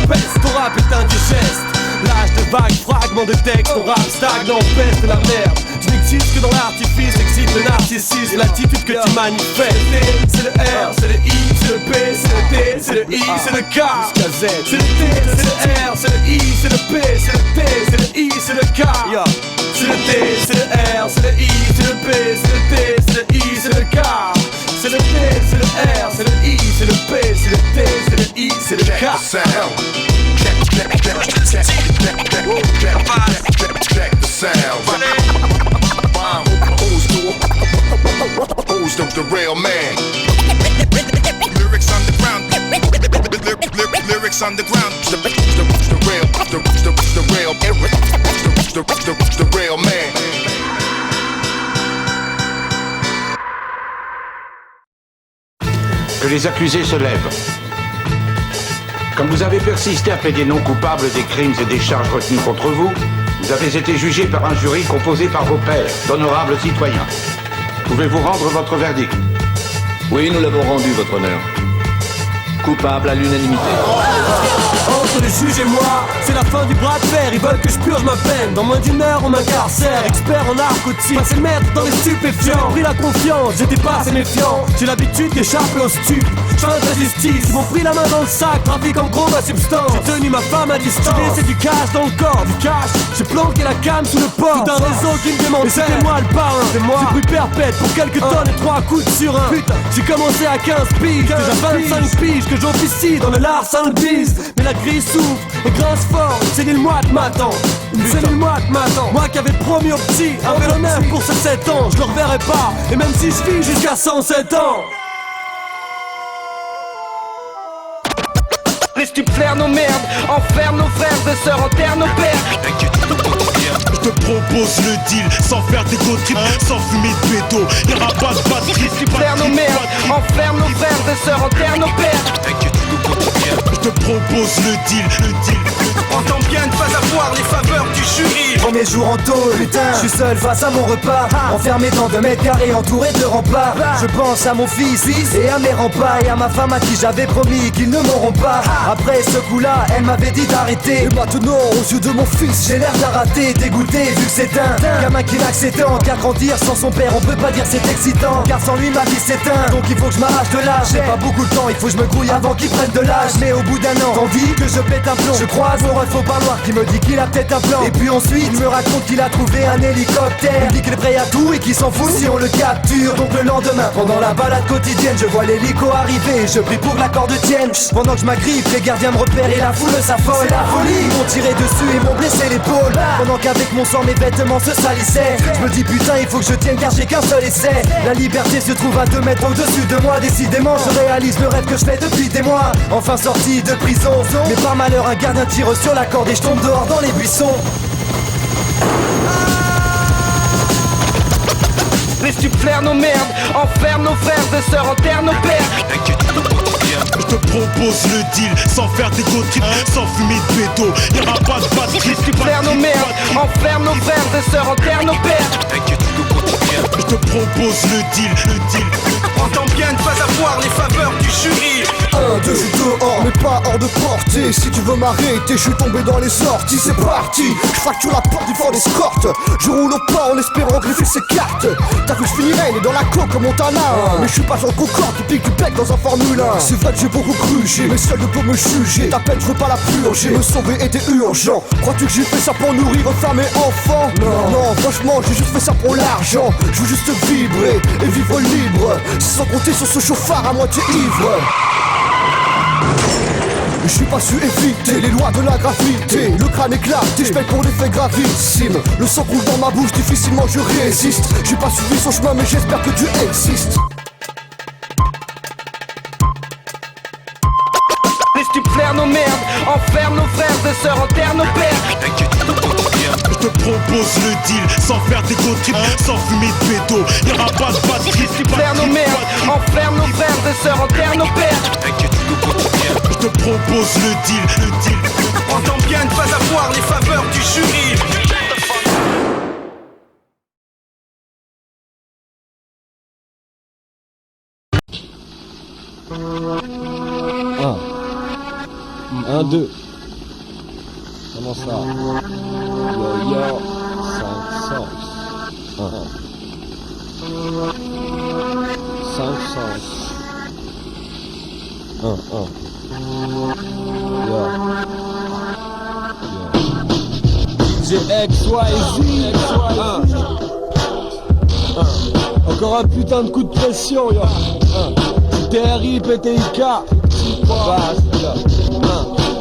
Peste, ton rap est indigeste. Lâche de vagues, fragments de texte. Ton rap stagnant, peste de la merde. Tu n'existes que dans l'artifice, excite le narcissisme. L'attitude que tu manifestes. C'est le R, c'est le I, c'est le P, c'est le T, c'est le I, c'est le K. Jusqu'à Z. C'est le T, c'est le R, c'est le I, c'est le P, c'est le T, c'est le I, c'est le K. C'est le T, c'est le R, c'est le I, c'est le P, c'est le T, c'est le I, c'est le K. C'est le T, c'est le R, c'est le I, c'est le P, c'est le T, c'est le I, c'est le K. Check the sound. Who's the real man? Lyrics underground. Lyrics underground. The real man. Que les accusés se lèvent. Comme vous avez persisté à plaider non coupable des crimes et des charges retenues contre vous, vous avez été jugé par un jury composé par vos pairs, d'honorables citoyens. Pouvez-vous rendre votre verdict? Oui, nous l'avons rendu, votre honneur. Coupable à l'unanimité. Entre les juges et moi, c'est la fin du bras de fer. Ils veulent que je purge ma peine. Dans moins d'une heure, on m'incarcère. Expert en narcotique, passé le maître dans les stupéfiants. J'ai pris la confiance, j'étais pas assez méfiant. J'ai l'habitude d'échapper au stup. J'fais de justice, ils m'ont pris la main dans le sac. Trafic en gros ma substance. J'ai tenu ma femme à distance. J'ai laissé du cash dans le corps, du cash. J'ai planqué la cam sous le port. Tout un réseau qui me demande. Mais c'était moi le parrain, c'est moi. J'ai pris perpète pour quelques tonnes et 3 coups de surin. Putain, j'ai commencé à 15 piges. Déjà 25 piges que j'officie dans le larcin le bise. Mais la grille souffre et grince fort. Une cellule moite m'attend. Une cellule moite m'attend. Moi qui avais promis aux petits un vélo neuf pour ces 7 ans. Je le reverrai pas. Et même si je vis jusqu'à 107 ans. Les stupes flairent nos merdes, enferment nos frères et sœurs, enterrent nos pères. Je te propose le deal, sans faire des go trips, sans fumer de bédo. Y'aura pas de batterie. Les stupes flairent nos merdes, enferment nos frères et sœurs, enterrent nos pères. Je te propose le deal. Entends bien ne pas avoir les faveurs du jury. Premier jour en tôle, putain, je suis seul face à mon repas. Enfermé dans 2 mètres carrés, entouré de remparts. Je pense à mon fils et à mes remparts. Et à ma femme à qui j'avais promis qu'ils ne m'auront pas. Après ce coup-là, elle m'avait dit d'arrêter. Et maintenant, aux yeux de mon fils, j'ai l'air d'un raté. Dégoûté, vu que c'est un gamin qui n'a que 7 ans. Car grandir sans son père, on peut pas dire c'est excitant. Car sans lui, ma vie s'éteint. Donc il faut que je m'arrache de l'âge. J'ai pas beaucoup de temps, il faut que je me grouille avant qu'il prenne de l'âge. Mais au bout d'un an, tandis que je pète un plomb, je croise mon ref au parloir qui me dit qu'il a peut-être un plan. Et puis on suit Il me raconte qu'il a trouvé un hélicoptère. Il dit qu'il est prêt à tout et qu'il s'en fout si on le capture. Donc le lendemain, pendant la balade quotidienne, je vois l'hélico arriver et je prie pour que la corde tienne. Pendant que je m'agrippe, les gardiens me repèrent et la foule s'affole. C'est la folie, ils m'ont tiré dessus et m'ont blessé l'épaule. Pendant qu'avec mon sang mes vêtements se salissaient. Je me dis putain, il faut que je tienne car j'ai qu'un seul essai. La liberté se trouve à 2 mètres au-dessus de moi. Décidément, je réalise le rêve que je fais depuis des mois. Enfin sorti de prison, mais par malheur un gardien tire sur la corde et je tombe dehors dans les buissons. Les stupes nos merdes, enferme nos frères et sœurs, enterre nos pères. Je te propose le deal, sans faire des gros trips, sans fumer de bédo. Y'aura pas de trip, pas de nos merdes, enferme nos frères et sœurs, enterre nos pères. Je te propose le deal. Entends bien ne pas avoir les faveurs du jury. 1, 2, je suis dehors, mais pas hors de portée. Si tu veux m'arrêter, je suis tombé dans les sorties, c'est parti. Je fracture la porte du fort d'escorte. Je roule au pas en espérant griffer ses cartes. T'as cru que je finirais, né dans la coque comme Montana. Mais je suis pas Jean Concorde qui pique du bec dans un Formule 1. C'est vrai que j'ai beaucoup cru, j'ai mes seuls pour me juger. Ta peine, je veux pas la purger. Me sauver était urgent. Crois-tu que j'ai fait ça pour nourrir femmes et enfants? Non, franchement, j'ai juste fait ça pour l'argent. Je veux juste vibrer et vivre libre, sans compter sur ce chauffard à moitié ivre. Je suis pas su éviter les lois de la gravité. Le crâne éclaté, je paye pour des faits gravissimes. Le sang coule dans ma bouche, difficilement je résiste. J'ai pas suivi son chemin mais j'espère que Dieu existe. Les stupes nos merdes, enferme nos frères et sœurs, enterre nos pères. Je te propose le deal, sans faire des gros trips, sans fumer de bédo. Y'aura pas de trip, nos merdes, enferme nos frères et sœurs, enterre nos pères. Je te propose le deal. Entends bien ne pas avoir les faveurs du jury. Un, deux. Comment ça? Yo, 500. 500. DJ XYZ. Encore un putain de coup de pression, yo. TRI, PTIK.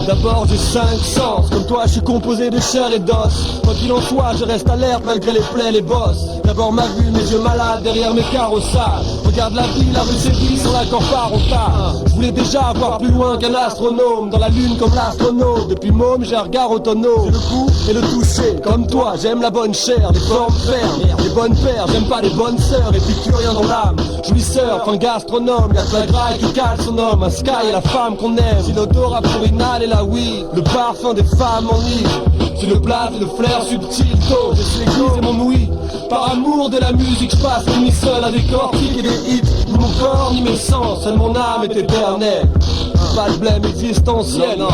D'abord j'ai 5 sens, comme toi je suis composé de chair et d'os. Quoi qu'il en soit, je reste alerte malgré les plaies, les bosses. D'abord ma vue, mes yeux malades derrière mes carrossages. Regarde la vie, la rue sévit sur l'accord parental. Je voulais déjà voir plus loin qu'un astronome, dans la lune comme l'astronaute. Depuis môme j'ai un regard autonome. J'ai le coup et le toucher, comme toi j'aime la bonne chair, les formes fermes, les bonnes paires. J'aime pas les bonnes sœurs, et puis plus rien dans l'âme. Jouisseur, fin gastronome, y'a que la graille qui cale son homme. Un sky et la femme qu'on aime. Si l'odorat pour inhaler la weed, le parfum des femmes enivre. C'est le blaze et le flair subtil tôt, je suis l'église et mon ouïe. Par amour de la musique, je passe la nuit seul à décortiquer des hits. Ni mon corps, ni mes sens, seule mon âme est éternelle. Pas de blême existentiel, non.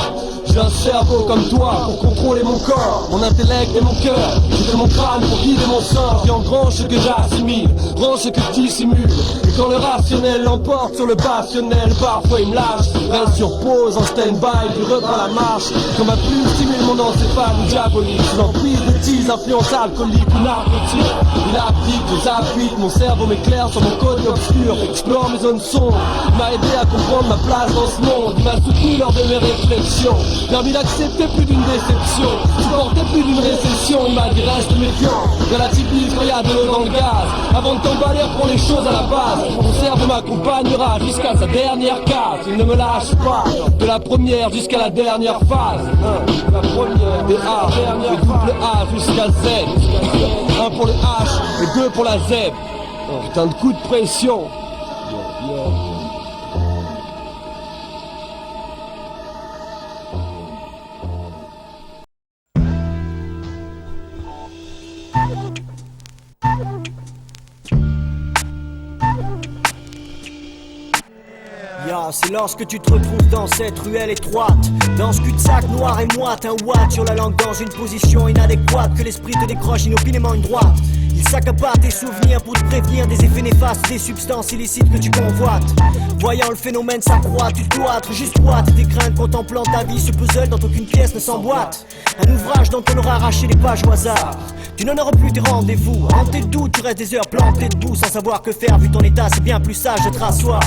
J'ai un cerveau comme toi pour contrôler mon corps, mon intellect et mon cœur. J'ai mon crâne pour guider mon sort. Qui engrange ce que j'assimile, range ce que tu dissimules. Et quand le rationnel l'emporte sur le passionnel, parfois il me lâche. Reste sur pause en stand-by, puis reprend la marche. Comme ma plume stimule mon encéphale diabolique. Je l'emprise de tease, influence alcoolique ou narcotique. Il applique, je applique, mon cerveau m'éclaire sur mon côté obscur. Explore mes zones sombres, il m'a aidé à comprendre ma place dans ce monde. Il m'a soutenu lors de mes réflexions, permis d'accepter plus d'une déception, supporter plus d'une récession. Il m'a dit reste méfiant, relativise quand il y a de l'eau dans le gaz. Avant de t'emballer, prends les choses à la base. Mon cerveau m'accompagnera jusqu'à sa dernière case. Il ne me lâche pas, de la première jusqu'à la dernière phase. La première, des A, des double A jusqu'à Z. Un pour le H et 2 pour la Z. Putain de coup de pression. C'est lorsque tu te retrouves dans cette ruelle étroite, dans ce cul-de-sac noir et moite, un watt sur la langue dans une position inadéquate, que l'esprit te décroche inopinément une droite. Il s'accapare tes souvenirs pour te prévenir des effets néfastes des substances illicites que tu convoites. Voyant le phénomène s'accroître, tu te cloîtres juste droite tes craintes contemplant ta vie, ce puzzle dont aucune pièce ne s'emboîte. Un ouvrage dont on aura arraché les pages au hasard. Tu n'en auras plus tes rendez-vous. Hanté de doute, tu restes des heures planté debout sans savoir que faire vu ton état, c'est bien plus sage de te rasseoir.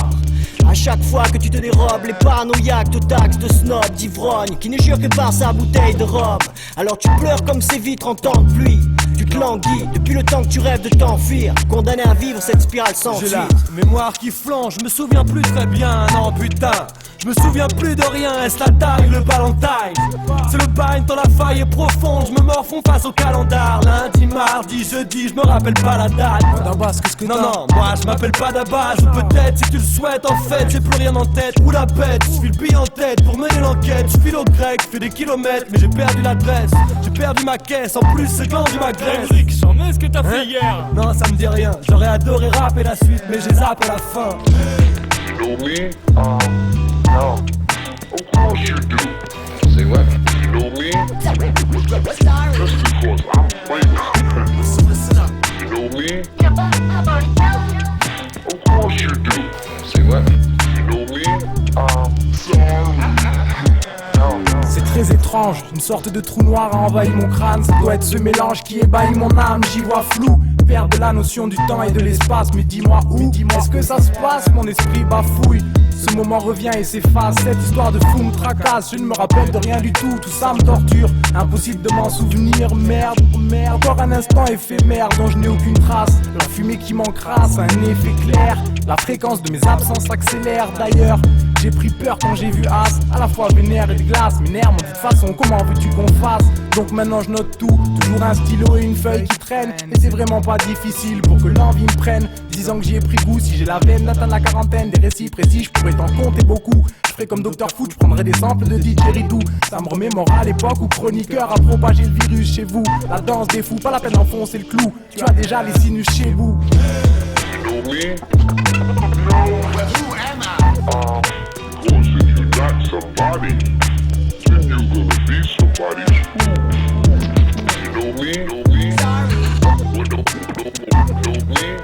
À chaque fois que tu te dérobes, les paranoïaques te taxent de snob, d'ivrogne, qui ne jure que par sa bouteille de rhum. Alors tu pleures comme ces vitres en temps de pluie. Tu te languis depuis le temps que tu rêves de t'enfuir, condamné à vivre cette spirale sans J'ai suite. la mémoire qui flanche, je me souviens plus très bien, non putain. Je me souviens plus de rien, est-ce la taille, le Valentine? C'est le bain, tant la faille est profonde, je me morfonds face au calendar. Lundi, mardi, jeudi, je me rappelle pas la date. Dabas, qu'est-ce que non, non, moi je m'appelle pas Dabas. Ou peut-être si tu le souhaites, en fait, j'ai plus rien en tête. Ou la bête, je suis le billet en tête pour mener l'enquête. Je file au grec, je fais des kilomètres, mais j'ai perdu l'adresse. J'ai perdu ma caisse, en plus c'est gland du magresse. Henrik, j'en ai ce que t'as fait hier. Non, ça me dit rien, j'aurais adoré rapper la suite, mais j'ai zappé à la fin. You know me? No. Of course you do. Say what? You know me? Just because I'm famous. You know me? Of course you do. Say what? You know me? Sorry. C'est très étrange, une sorte de trou noir a envahi mon crâne. Ça doit être ce mélange qui ébahit mon âme, j'y vois flou. Perdre la notion du temps et de l'espace, mais dis-moi où, est-ce que ça se passe, mon esprit bafouille. Ce moment revient et s'efface, cette histoire de fou me tracasse. Je ne me rappelle de rien du tout, tout ça me torture. Impossible de m'en souvenir, merde, merde. Encore un instant éphémère dont je n'ai aucune trace. La fumée qui m'encrasse, un effet clair. La fréquence de mes absences s'accélère d'ailleurs. J'ai pris peur quand j'ai vu As, à la fois vénère et de glace. Mes nerfs m'ont dit de façon, comment veux-tu qu'on fasse? Donc maintenant je note tout, toujours un stylo et une feuille qui traîne. Et c'est vraiment pas difficile pour que l'envie me prenne. 10 ans que j'y ai pris goût, si j'ai la veine d'atteindre la quarantaine. Des récits précis, je pourrais t'en compter beaucoup. Je ferais comme Dr Foot, je prendrais des samples de didgeridoo. Ça me remémore à l'époque où Chroniqueur a propagé le virus chez vous. La danse des fous, pas la peine d'enfoncer le clou. Tu as déjà les sinus chez vous. You know me? No. Who am I? Because if you're not somebody, then you're gonna be somebody's fool. You know me? Know me? Sorry. Know me? Know me?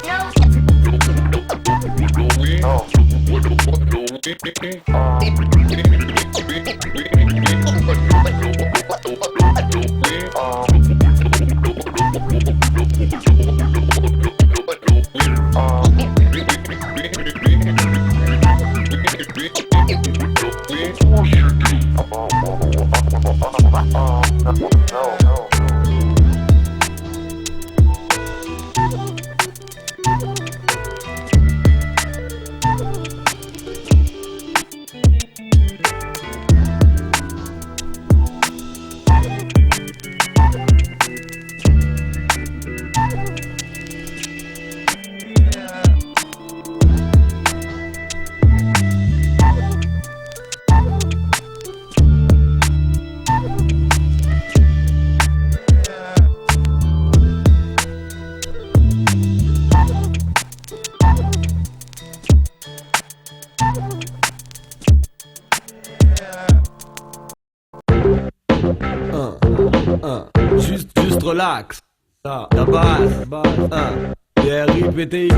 Juste relax. Ça, la base. DRIPTIK.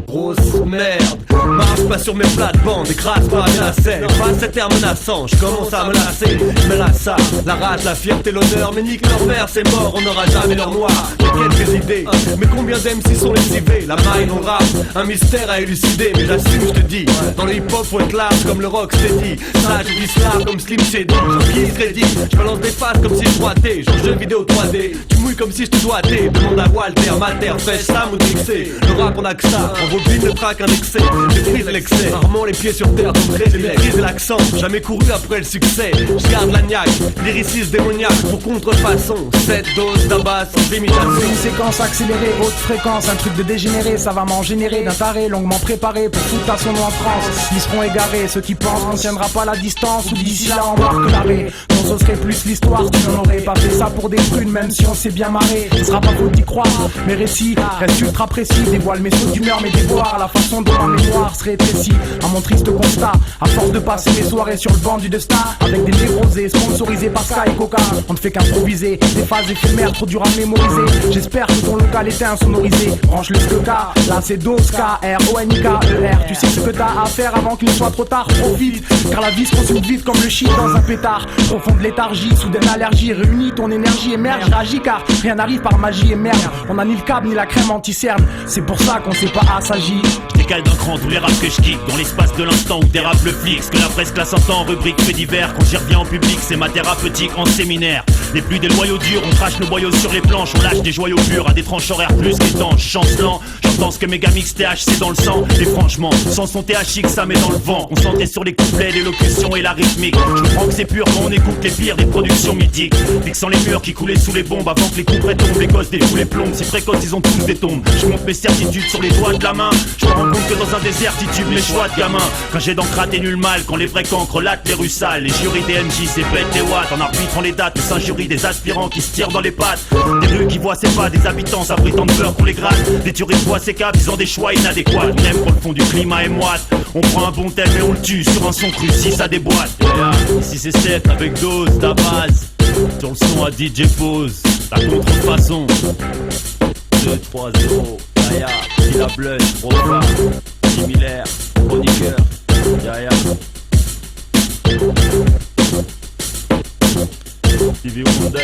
Grosse merde. Marche pas sur mes plates-bandes, écrase pas la scène. Pas cet air menaçant, je commence à me lasser. Mais là ça, la rate, la fierté, l'honneur. Mais nique leur mère, c'est mort, on n'aura jamais leur noir. J'ai quelques idées, mais combien d'MC sont lessivés? La maille on rap, un mystère à élucider. Mais j'assume, je te dis, dans le hip-hop faut être large comme le rock steady. Sage et slave comme Slim Shady. Qui se crédit, je balance des faces comme si je droitais. Genre jeu vidéo 3D, tu mouilles comme si je te doigtais. Demande à Walter, Mater, Fèche, Sam ou Trixé. Le rap on a que ça. En bobine de track un excès, maîtrise l'excès. Rarement les pieds sur terre, donc j'ai maîtrisé l'accent. Jamais couru après le succès. Je garde la niaque, lyricisme démoniaque pour contrefaçon. 7 doses d'abat sans imitation. Une séquence accélérée, haute fréquence, un truc de dégénéré. Ça va m'en générer d'un taré longuement préparé pour foutre à son nom en France. Ils seront égarés, ceux qui pensent qu'on tiendra pas la distance. Ou d'ici là on marque l'arrêt. Non, ce serait plus l'histoire, tu n'en aurais pas fait ça pour des prunes. Même si on s'est bien marré, ce sera pas faute d'y croire. Mes récits restent ultra précis, dévoilent mes sauts d'humeur, mes mes devoirs, à la façon dont ma mémoire se rétrécit à mon triste constat. À force de passer mes soirées sur le banc du Destar avec des névrosés sponsorisés par Sky et Coca, on ne fait qu'improviser des phases éphémères trop dures à mémoriser. J'espère que ton local était insonorisé. Branche le Skeka, là c'est Doska, R-O-N-I-K-E-R. Tu sais ce que t'as à faire avant qu'il ne soit trop tard, profite. Car la vie se consume vite comme le shit dans un pétard. Profonde léthargie, soudaine allergie, réunis ton énergie émerge, réagis car rien n'arrive par magie et merde. On n'a ni le câble ni la crème anti-cerne, c'est pour ça qu'on sait pas assagi. Je décale d'un cran tous les raps que je kick dans l'espace de l'instant où dérape le flic. Ce que la presse classe en temps, rubrique fait divers. Quand j'y reviens en public, c'est ma thérapeutique en séminaire. Les pluies des loyaux durs, on crache nos boyaux sur les planches. On lâche des joyaux purs à des tranches horaires plus qu'étanches. Chancelant, j'entends ce que Megamix THC dans le sang. Et franchement, sans son THX ça met dans le vent. Concentré sur les couplets, l'élocution et la rythmique. Je comprends que c'est pur quand on écoute les pires des productions mythiques. Fixant les murs qui coulaient sous les bombes avant que les coups près tombent. Les gosses défouent les plombes, si précoces ils ont tous des tombes. Je monte mes certitudes sur les doigts de la main. Je me rends compte que dans un désert titubent mes choix de gamin. Quand j'ai d'encre et nul mal, quand les vrais cancres relatent les rues sales. Les jurys des MJ c'est bête les watts. En arbitrant les dates, les injuries des aspirants qui se tirent dans les pattes. Des rues qui voient ses pas, des habitants s'abritant de peur qu'on les gratte. Des tueries voient ses caps, ils ont des choix inadéquats. Même quand le fond du climat est moite. On prend un bon thème et on le tue sur un son cru si ça déboîte. Ici c'est 7 avec dose, ta base. Sur le son à DJ Pose, la contrefaçon. 2, 3, 0, Yaya, Dilla Blush, Rofa, similaire, chroniqueur, Yaya. TV Wonder.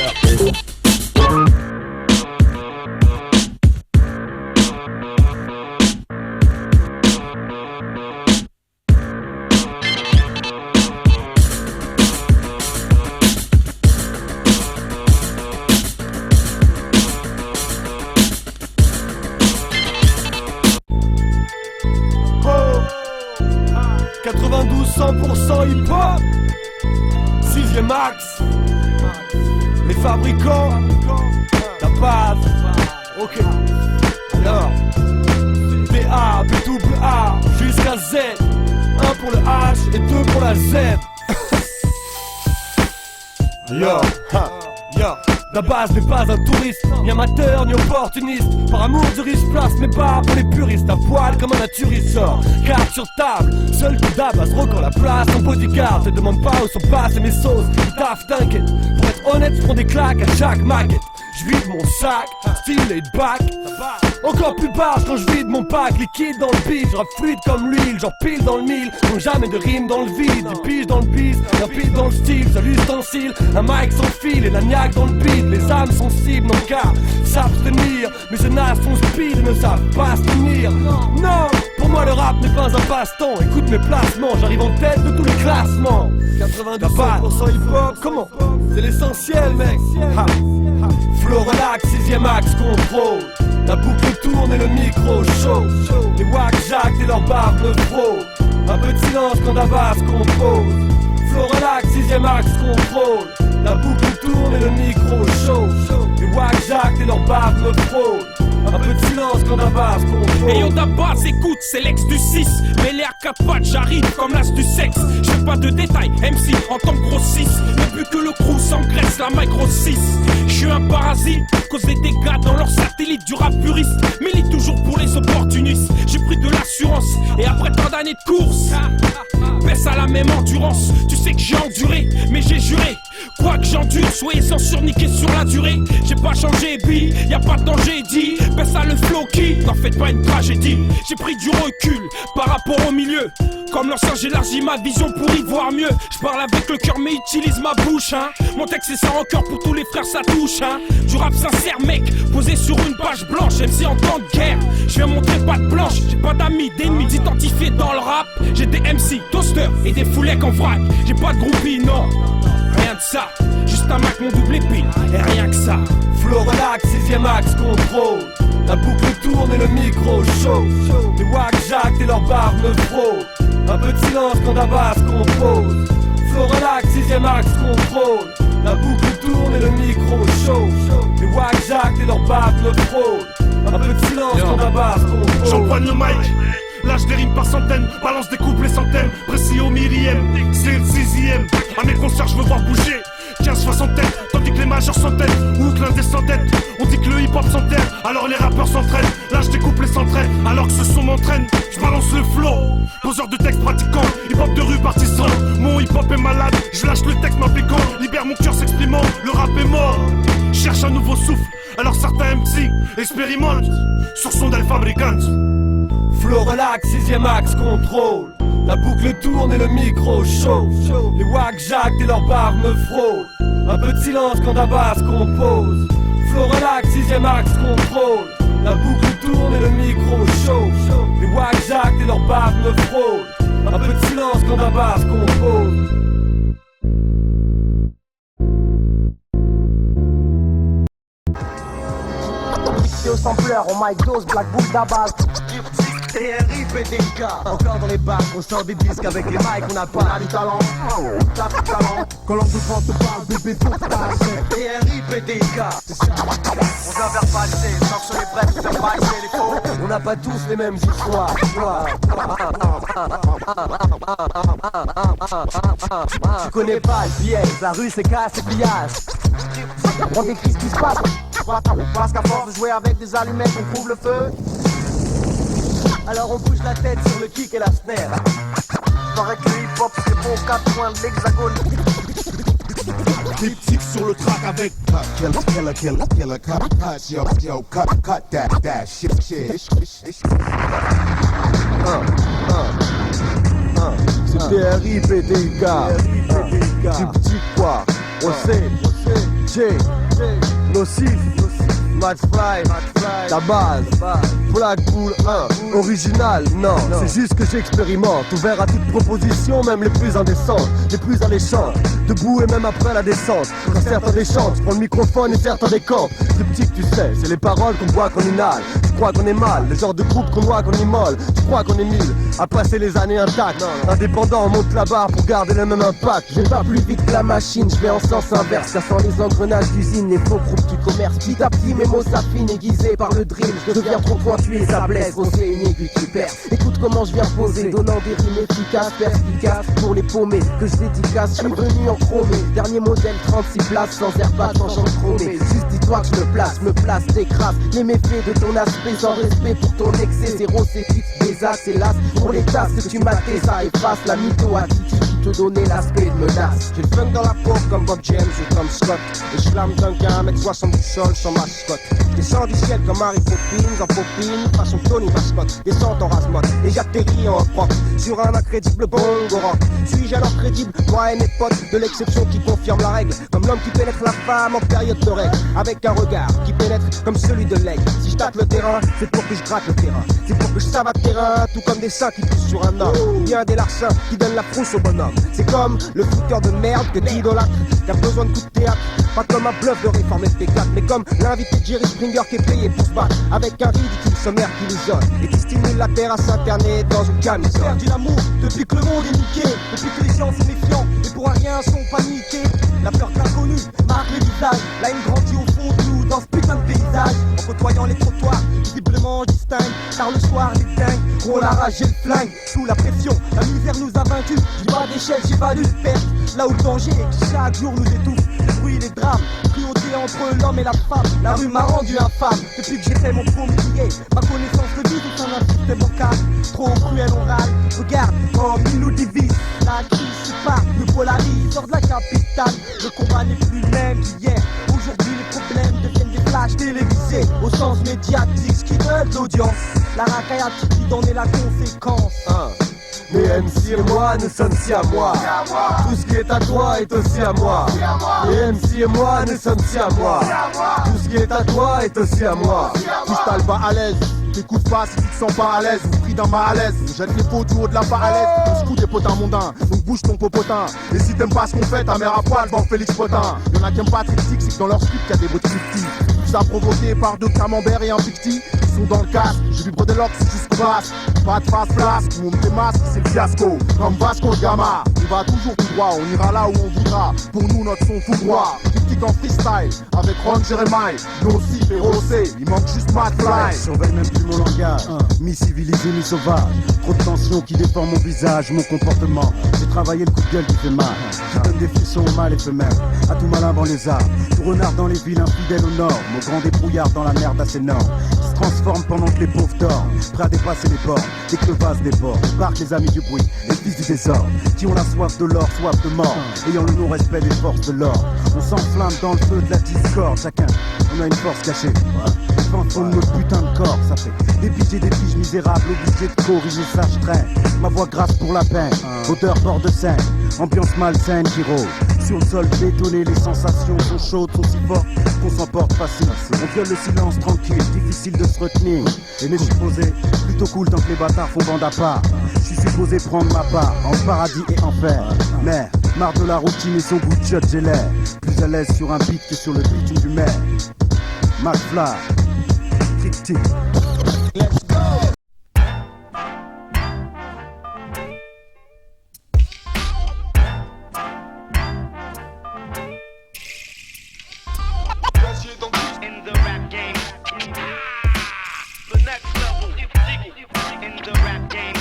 Hip-hop, 6ème axe, les fabricants, la base, ok. Alors, B-A, B-double-A, jusqu'à Z, 1 pour le H et 2 pour la Z. Yo, yo. La base n'est pas un touriste, ni amateur, ni opportuniste. Par amour du riche place, mais pas pour les puristes. À poil comme un naturiste sort, carte sur table. Seul que d'hab à se record la place en bodyguard. Te demande pas où sont passées mes sauces. Taf, t'inquiète. Pour être honnête, je prends des claques à chaque maquette. Je vide mon sac, style laid back. Encore plus bas quand je vide mon pack. Liquide dans le beat, je rappe fluide comme l'huile. J'en pile dans le mille, donc jamais de rime dans le vide. Du pige dans le beat, un pile dans le style. Seul ustensile, un mic sans fil et la niaque dans le beat. Les âmes sensibles n'ont qu'à s'abstenir. Mais ces nazes sont speed et ne savent pas se tenir. Non, pour moi le rap n'est pas un passe-temps. Écoute mes placements, j'arrive en tête de tous les classements. 92% hip-hop, comment? C'est l'essentiel mec. Ha. Flow relax, 6ème axe, contrôle. La boucle tourne et le micro chaud. Les wack jacques et leur barbe me frôlent. Un peu de silence quand la basse compose. Flow relax, 6ème axe, contrôle. La boucle tourne et le micro chaud. Les wack jacques et leur barbe me frôlent. Un peu de silence quand la basse contrôle. Et yo d'abord écoute, c'est l'ex du 6. Mêlé à 4 pattes, j'arrive comme l'as du sexe. J'ai pas de détails, MC en tant que gros 6. Depuis que le crew s'engraisse, la micro 6. J'suis un parasite, cause des dégâts dans leur satellite du rap puriste. Milite toujours pour les opportunistes. J'ai pris de l'assurance, et après tant d'années de course, baisse à la même endurance. Tu sais que j'ai enduré, mais j'ai juré. Quoi que j'endure, soyez sans surniquer sur la durée. J'ai pas changé, bi, y'a pas de danger, dit. Baisse à le flow qui, n'en faites pas une tragédie. J'ai pris du recul par rapport au milieu. Comme l'ancien, j'élargis ma vision pour y voir mieux. Je parle avec le cœur mais utilise ma bouche, hein. Mon texte est sans encore pour tous les frères, ça touche, hein. Du rap sincère, mec, posé sur une page blanche. MC en temps de guerre, je viens montrer patte blanche. J'ai pas d'amis, d'ennemis identifiés dans le rap. J'ai des MC, toasters et des fouleks en vrac. J'ai pas de groupie, non, rien de ça. Juste un Mac, mon double épine, et rien que ça. Flow relax, 6ème axe, contrôle. La boucle tourne et le micro chaud. Les wack jacques et leur barbe me frôlent. Un peu de silence quand la basse compose. Flow relax, 6ème axe, contrôle. La boucle tourne et le micro chaud. Les wack jacques et leur barbe me frôlent. Un peu de silence quand la basse compose. J'empoigne le mic, lâche des rimes par centaines, balance des couplets centaines, précis au millième, c'est le 6ème. À mes concerts je veux voir bouger 15-60 têtes, tandis que les majors s'entêtent. Outre l'un des sans-dettes, on dit que le hip-hop s'enterre, alors les rappeurs s'entraînent. Là je découpe les s'entraînent, alors que ce son m'entraîne. Je balance le flow, poseur de texte pratiquant, hip-hop de rue partisan. Mon hip-hop est malade, je lâche le texte m'appliquant. Libère mon cœur s'exprimant, le rap est mort. Cherche un nouveau souffle, alors certains MC expérimentent sur son del fabricant. Flow relax, 6ème axe, contrôle. La boucle tourne et le micro chauffe. Les wack jactent et leurs barres me frôlent. Un peu de silence quand la basse compose. Flow relax, 6ème axe, contrôle. La boucle tourne et le micro chauffe. Les wack jactent et leurs barres me frôlent. Un peu de silence quand la basse compose. Au sampleur, on mic dose, Black Bull d'Abaz. TRI, PDK. Encore dans les bacs, on sort des disques avec les mics, on n'a pas du talent. T'as du talent. Quand l'on te parle, bébé, faut que t'achètes. TRI, PDK. On vient verbaliser, sort sur les brefs, verbaliser les faux. On n'a pas tous les mêmes histoires. Tu connais pas le piège, la rue c'est casse et pillage. On décrit ce qui se passe. Parce qu'à force de jouer avec des allumettes, on trouve le feu. Alors on bouge la tête sur le kick et la snare. Paraît que le hip-hop c'est bon aux 4 coins de l'hexagone. Diptyque sur le track avec Killer, cut that shit. C'est TRI, PDK. Diptyque quoi, on sait. J, Nocif, Mad Fly, la base, Black Bull 1, original, non, c'est juste que j'expérimente, ouvert à toute proposition, même les plus indécentes, les plus alléchantes, debout et même après la descente, quand certains déchantent, je prends le microphone et certains décampent, Diptyque tu sais, c'est les paroles qu'on boit qu'on inhale, je crois qu'on est mal, le genre de groupe qu'on voit qu'on immole, je crois qu'on est nul, à passer les années intactes, indépendant on monte la barre pour garder le même impact, je vais pas plus vite que la machine, je vais en sens inverse, cassant les engrenages d'usine, les faux groupes du commerce, petit à petit mes mots s'affinent aiguisés par le drill, je deviens trop pointu et ça blesse, c'est une aiguille qui perd, écoute comment je viens poser, donnant des rimes efficaces, perspicaces, pour les paumés, que je dédicace, je suis venu en chromé, dernier modèle 36 places, sans airbag, changeant de chromé, juste dis-toi que je me place, t'écrase, les méfaits de ton aspect, sans respect pour ton excès, zéro c'est fixe, des axes, hélas, pour les tasses que tu matais, ça efface la mytho-attitude qui te donnait l'aspect de menace, j'ai le funk dans la peau comme Bob James ou comme Scott, et je lame d'un gars, 1m60 du sol sans mascotte, descends du ciel comme Harry Poppins, en popine, façon Tony Mascotte, descends en rasmote, et j'atterris en rock, sur un incrédible bongo rock, suis-je alors crédible, moi et mes potes, de l'exception qui confirme la règle, comme l'homme qui pénètre la femme en période de règle, avec un regard qui pénètre comme celui de l'aigle, si je tâte le terrain, c'est pour que je gratte le terrain, c'est pour que je savate terrain, tout comme des seins qui poussent sur un homme, ou bien des larcins qui donnent la frousse au bonhomme, c'est comme le fouteur de merde que t'idolâtres, qui a besoin de coups de théâtre, pas comme un bluff de réformer le P4, mais comme l'invité de Jerry Springer qui est payé pour se battre, avec un ridicule sommaire qui l'isole, et qui stimule la terre à s'interner dans une camisole. Perdu l'amour, depuis que le monde est niqué, depuis que les gens sont méfiants, et pour rien sont paniqués, la peur de l'inconnu marque les visages, la haine grandit au fond de nous, dans ce putain de paysage, en côtoyant les trottoirs, visiblement je distingue, car le soir les dingues, ont la rage et le flingue, sous la pression, la misère nous a vaincus, j'ai pas d'échelle, j'ai pas de perte, là où le danger qui chaque jour nous étouffe, le bruit, les drames, cruauté entre l'homme et la femme, la rue m'a rendu infâme, depuis que j'ai fait mon premier billet, ma connaissance de vie tout un système bancal, trop cruel on râle, regarde, quand il nous divise, la crise se part, nous polarise, sort de la capitale, le combat n'est plus le même qu'hier, aujourd'hui les problèmes deviennent des flashs télévisés, au sens médiatique, ce qui donne l'audience, la racaille attitude en est la conséquence. Mais MC et moi, nous sommes si à moi. Tout ce qui est à toi est aussi à moi. Et MC et moi, nous sommes si à moi. Tout ce qui est à toi est aussi à moi. Cristal pas à l'aise, t'écoutes pas si tu te sens pas à l'aise. Ou pris dans ma à l'aise, jette les pots du haut de la paralaise. On se coud des potins mondains, donc bouge ton popotin. Et si t'aimes pas ce qu'on fait, ta mère à poil, va en Félix Potin. Y'en a qui aiment pas triptyque, c'est que dans leur script y'a des beaux triptyques. Tout ça provoqué par deux camemberts et un picti. Ils sont dans le casque, je vibre de l'ox jusqu'au basse. Pas de face place, tout le monde démasque, c'est le fiasco. Comme Vasco Gama, On va toujours tout droit, on ira là où on voudra. Pour nous, notre son tout droit. Critique en freestyle, avec Ron Jeremiah. Nocif et Rosé, il manque juste Mad Fly. Surveille même plus mon langage, mi-civilisé, mi-sauvage. Trop de tension qui déforme mon visage, mon comportement. J'ai travaillé le coup de gueule qui fait mal. Je donne des frissons au mal éphémère. À tout malin dans les arbres. Tout renard dans les villes, infidèle au nord. Mon grand débrouillard dans la merde assez énorme. Qui se transforme pendant que les pauvres dorment. Prêt à dépasser les bords, dès que le vase déborde. Débarquent les amis du bruit, les fils du désordre. Qui ont la soif de l'or, soif de mort. Ayant le non-respect des forces de l'or. On s'enflamme dans le feu de la discorde. Chacun, on a une force cachée. Les fantômes de notre putain de corps, ça fait des pitiés, des piges misérables, obligés de corriger ça, je traîne. Ma voix grasse pour la peine, odeur bord de scène, ambiance malsaine qui rôde. Sur le sol bétonné, les sensations sont chaudes, sont si fortes qu'on s'emporte facile. On viole le silence tranquille, difficile de se retenir. Et mais je suis posé, plutôt cool tant que les bâtards font bande à part. Je suis supposé prendre ma part, en paradis et enfer. Mais, marre de la routine et son goût de shot, j'ai l'air plus à l'aise sur un beat que sur le bitume du maire. McFly, tic-tic. Let's go! In the rap game, the next level. In the rap game,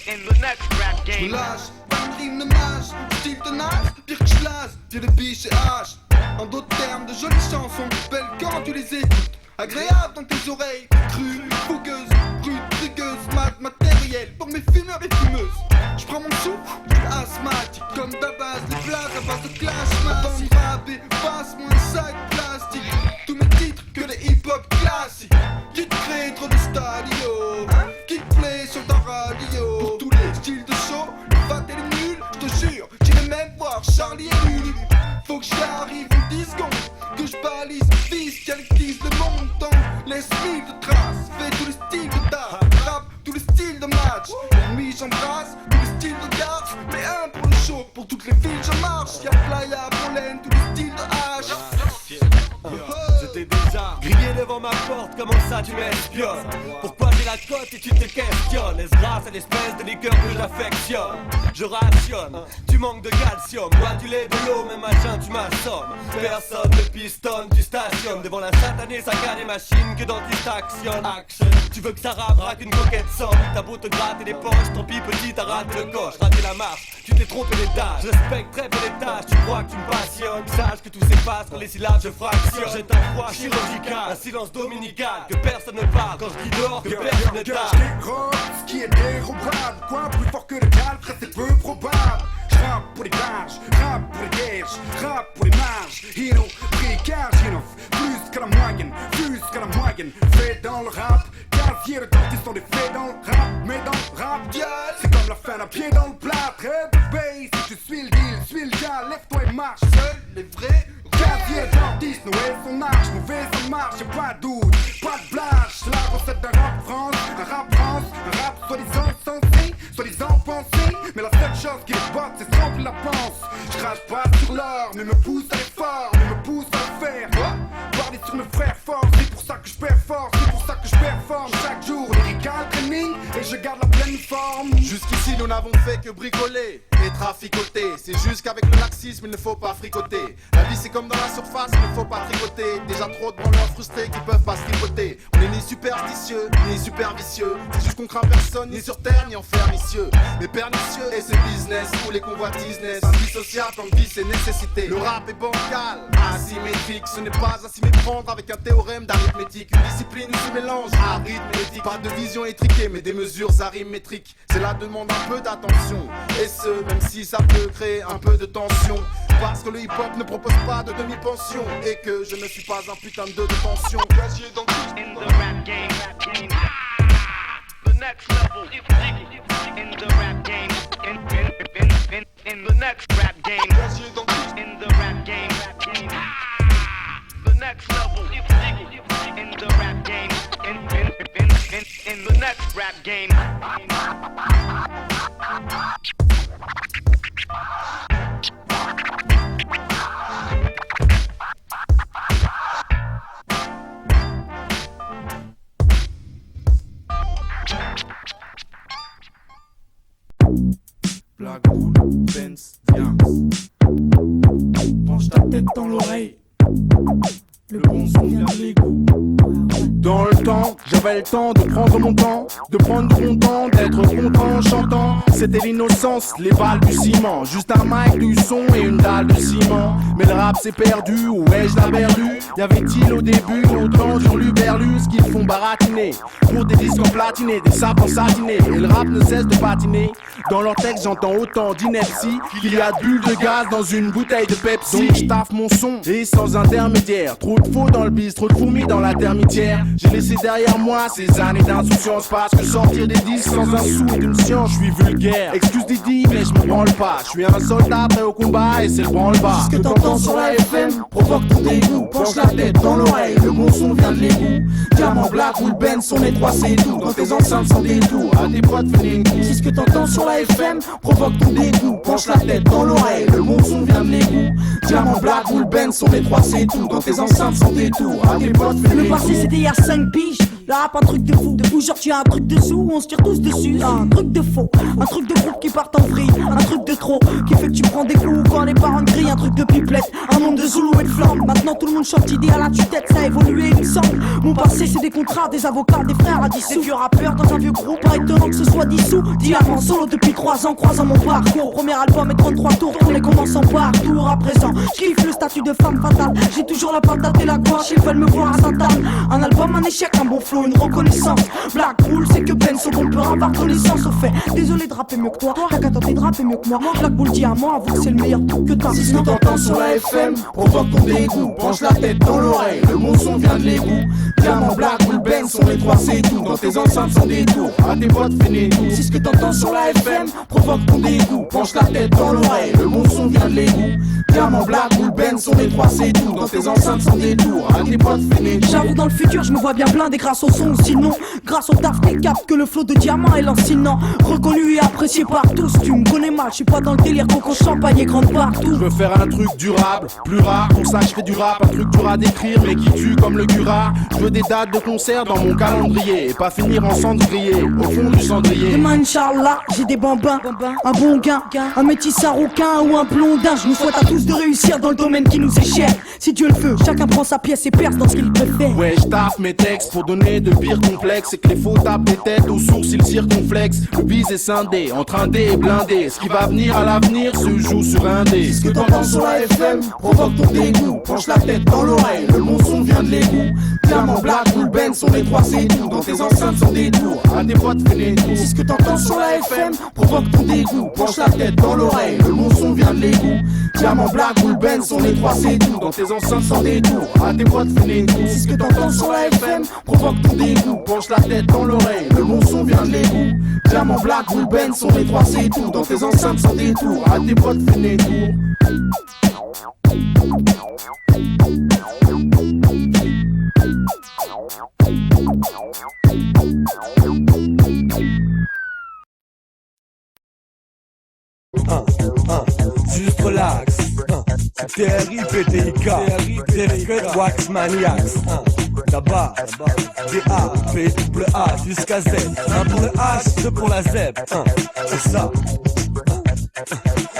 in the next rap game. Lâche, pas une rime de mage, style de nage, pire que je lâche, tire de biche et hache. En d'autres termes, de jolies chansons, belles quand tu les écoutes. Agréable dans tes oreilles, crues, fougueuses, rudes, rigueuses, matériel pour mes fumeurs et fumeuses. J'prends mon souffle, j'suis asthmatique, comme Dabaz, les plages à base de clash, massif. Frappé, passe-moi un sac plastique. Tous mes titres que les hip-hop classiques. Qui te crée trop de stadio, qui te plaît sur ta radio. Pour tous les styles de show, les fat et les nuls, j'te jure, j'irai même voir Charlie et Lulu. Faut que j'arrive en 10 secondes, que je balise, fiscalise le montant. Laisse mille de traces, fais tous les styles de d'art. Rap, tous les styles de match. L'ennemi j'embrasse, tous les styles de garde. Mais un pour le show, pour toutes les villes je marche. Y'a playa, pollen, tous les styles de hache. J'étais déjà grillé devant ma porte, comment ça tu m'espionnes? Pourquoi j'ai la cote et tu te questionnes? Est-ce grâce à l'espèce de liqueur que j'affectionne? Je rationne, tu manques de calcium. Moi tu lait de l'eau, mais machin tu m'assommes. Personne ne pistonne, tu stationnes devant la satanée saccade des machines que dentiste actionne. Action, tu veux que ça rabraque une coquette somme. T'as beau te gratter les poches, tant pis petit t'as raté le coche. Raté la marche, tu t'es trompé d'étage. Je respecte très peu les tâches, tu crois que tu me passionnes. Sache que tout s'efface quand les syllabes je fractionne. J'ai un froid chirurgical, un silence dominical. Que personne ne parle quand je dis dehors, que personne ne tape. Ce qui est dérobable, quoi plus fort que le calme, c'est peu probable. Rap pour les barges, rap pour les gauges, rap pour les marges. Hino, bricage, hino, plus que la moyenne, fait dans le rap. Casier de dentiste sont des faits dans le rap, mais dans le rap, c'est comme la fin d'un pied dans le plat. Très de bass, si tu suis le deal, suis le gars, lève-toi et marche. Seuls les vrais casier de dentiste, Noël son marche, mauvais ça marche, y'a pas de doute, pas de blâche. C'est la recette d'un rap France, un rap soi-disant sensé, soi-disant pensé. Mais la seule chose qui les botte, c'est sans qu'ils la pensent. Je crache pas sur l'or, mais me pousse à l'effort, mais me pousse à le faire. Parler sur mes frères forts, c'est pour ça que je performe, c'est pour ça que je performe. Chaque jour, lyrical training, et je garde la pleine forme. Jusqu'ici, nous n'avons fait que bricoler et traficoter. C'est juste qu'avec le laxisme, il ne faut pas fricoter. La vie, c'est comme dans la surface, il ne faut pas tricoter. Déjà trop de branleurs frustrés qui peuvent pas se tricoter. On est ni superstitieux, ni super vicieux. C'est juste qu'on craint personne, ni sur terre, ni enfer, ni cieux. Mais pernicieux, et c'est business, ou les convoitises naissent. Indissociable comme vie, c'est nécessité. Le rap est bancal, asymétrique. Ce n'est pas à s'y méprendre avec un théorème d'arithmétique. Une discipline où se mélange arithmétique. Pas de vision étriquée, mais des mesures arithmétriques. C'est la demande un peu d'attention. Et ce, même si ça peut créer un peu de tension. Parce que le hip-hop ne propose pas de demi-pension. Et que je ne suis pas un putain de pension. In the rap game, the next level. In the rap game, in the next rap game. In the rap game, the next level. In the rap game, in the next rap game. Black Penche ta tête dans l'oreille. Le bon son vient de l'égout. Dans le temps, j'avais le temps de prendre mon temps, de prendre du bon temps, d'être content en chantant. C'était l'innocence, les balbutiements, juste un mic, du son et une dalle de ciment. Mais le rap s'est perdu, où ai-je la perdu? Y'avait-il au début autant d'hurluberlus qu'ils font baratiner pour des disques en platiné, des sapes en satiné. Et le rap ne cesse de patiner. Dans leur texte j'entends autant d'ineptie qu'il y a de bulles de gaz dans une bouteille de Pepsi. Donc j'taffe mon son et sans intermédiaire. Trop de faux dans le bis, trop de fourmis dans la termitière. J'ai laissé derrière moi ces années d'insouciance, parce que sortir des disques sans un sou est une science. Je suis vulgaire, excuse Didi mais je me branle pas. Je suis un soldat prêt au combat et c'est le branle-bas. Ce que t'entends sur la FM provoque ton dégoût. Penche la tête dans l'oreille, le bon son vient de l'égout. Diamant Black ou le Ben, son étroit c'est tout. Dans tes enceintes sans détour, à tes potes venez une couche. Si ce que t'entends sur la FM provoque ton dégoût. Penche la tête dans l'oreille, le bon son vient de l'égout. Diamant Black ou le Ben, son étroit c'est tout. Dans tes enceintes sans détour, à tes potes venez une couche. Le passé c'était il y a 5 piges. Le rap un truc de fou, aujourd'hui un truc de sous, on se tire tous dessus. Un truc de faux, un truc de groupe qui part en vrille. Un truc de trop, qui fait que tu prends des coups quand les parents crient. Un truc de pipelette, un monde de Zoulou et de flammes. Maintenant tout le monde chante idée à la tue-tête, ça a évolué il me semble. Mon passé c'est des contrats, des avocats, des frères à dissous. Des vieux rappeurs dans un vieux groupe, pas étonnant que ce soit dissous. Diamant solo depuis 3 ans, croisant mon parcours. Premier album et 33 tours, on les commençant partout à présent. J'kiffe le statut de femme fatale, j'ai toujours la patate et la gouache, ils veulent me voir à Sainte-Anne. Un album, un échec, un bon flow, une reconnaissance. Black Bull, c'est que Ben, son bon peut avoir connaissance au fait. Désolé de rapper mieux que toi, t'as qu'à tenter de rapper mieux que moi. Black Bull dit à moi, avoue que c'est le meilleur truc que t'as. Si ce que t'entends sur la FM provoque ton dégoût. Penche la tête dans l'oreille, le bon son vient de l'égout. Diamant Black ou le Ben, son étroit c'est tout. Dans tes enceintes sans détour, à tes potes venez tout. Si ce que t'entends sur la FM provoque ton dégoût. Penche la tête dans l'oreille, le bon son vient de l'égout. Diamant Black ou le Ben, son étroit c'est tout. Dans tes enceintes sans détour, à tes potes venez tout. J'avoue dans le futur je me vois bien blindé grâce au son. Sinon grâce au taf t'es capte que le flow de Diamant est lancinant. Reconnu et apprécié par tous. Tu me connais mal, je suis pas dans le délire coco champagne et grande partout. Je veux faire un truc durable, plus rare, pour ça je fais du rap. Un truc dur à décrire mais qui tue comme le Gura. Je veux des dates de concert dans mon calendrier et pas finir en cendrier, au fond du cendrier. Demain Inch'Allah, j'ai des bambins, un bon gain, un métis saroucain ou un blondin. Je nous souhaite à tous de réussir dans le domaine qui nous est cher. Si Dieu le veut, chacun prend sa pièce et perce dans ce qu'il préfère. Ouais, je taffe mes textes pour donner de pires complexes. Et que les faux tapent des têtes aux sourcils circonflexes. Le bise est scindé, entre indé et blindé. Ce qui va venir à l'avenir se joue sur un dé. Si ce que t'entends sur la FM provoque ton dégoût. Penche la tête dans l'oreille, le bon son vient de l'égout. Diamant Black ou le Ben, son étroit c'est tout. Dans tes enceintes sans détour, à tes potes venez tout. Si ce que t'entends sur la FM provoque ton dégoût. Penche la tête dans l'oreille, le bon son vient de l'égout. Diamant Black ou le Ben, son étroit c'est tout. Dans tes enceintes sans détour, à tes potes venez tout. Si ce que t'entends sur la FM provoque ton dégoût. Penche la tête dans l'oreille, le bon son vient de l'égout. Diamant Black ou le Ben, son étroit c'est tout. Dans tes enceintes sans détour, à tes potes venez tout. Juste relax. TRIPTIK, Defcred Wax Maniacs. Là-bas, D-A, P-A jusqu'à Z. Un pour le H, deux pour la Z. C'est ça.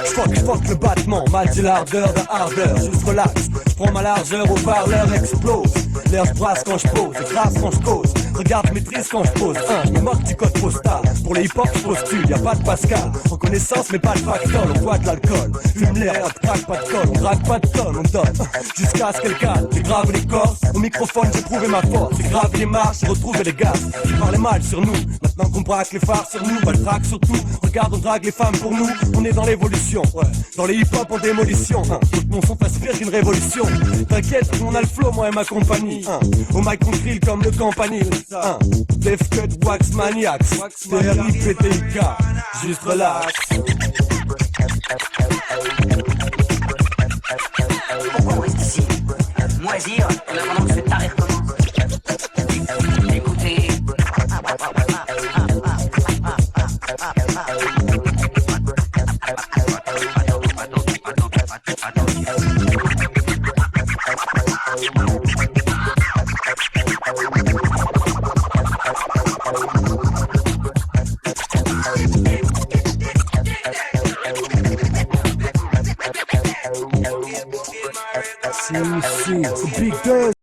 J'fuck le battement, mal dit l'ardeur d'un ardeur. Juste relax, j'prends ma largeur au parleur explose. L'air j'brasse quand j'pose, j'écrase quand j'cause. Regarde, maîtrise quand j'pose. J'me moque du code postal. Pour les hip-hop, j'postule, y'a pas de Pascal. Reconnaissance, mais pas de pactole, on boit de l'alcool. Fume l'air, pas de crack, pas de colle. On drague pas de tonne, on donne. Jusqu'à ce qu'elle calme, j'ai gravé les corps. Au microphone, j'ai prouvé ma force. J'ai gravé les marches, j'ai retrouvé les gaz. Qui parlaient mal sur nous. Maintenant qu'on braque les phares sur nous, pas le traque surtout. Regarde, on drague les femmes pour nous. On est dans l'évolution, ouais. Dans les hip-hop en démolition. Tout mon son t'inspire d'une révolution. T'inquiète, on a le flow, moi et ma compagnie. Au mic on crie comme le campanile. Defcred Wax Maniacs. TRIPTIK. Juste relax. Pourquoi on reste ici? Moisir, en attendant que ce taré recommence. Écoutez. c'est Big Duz.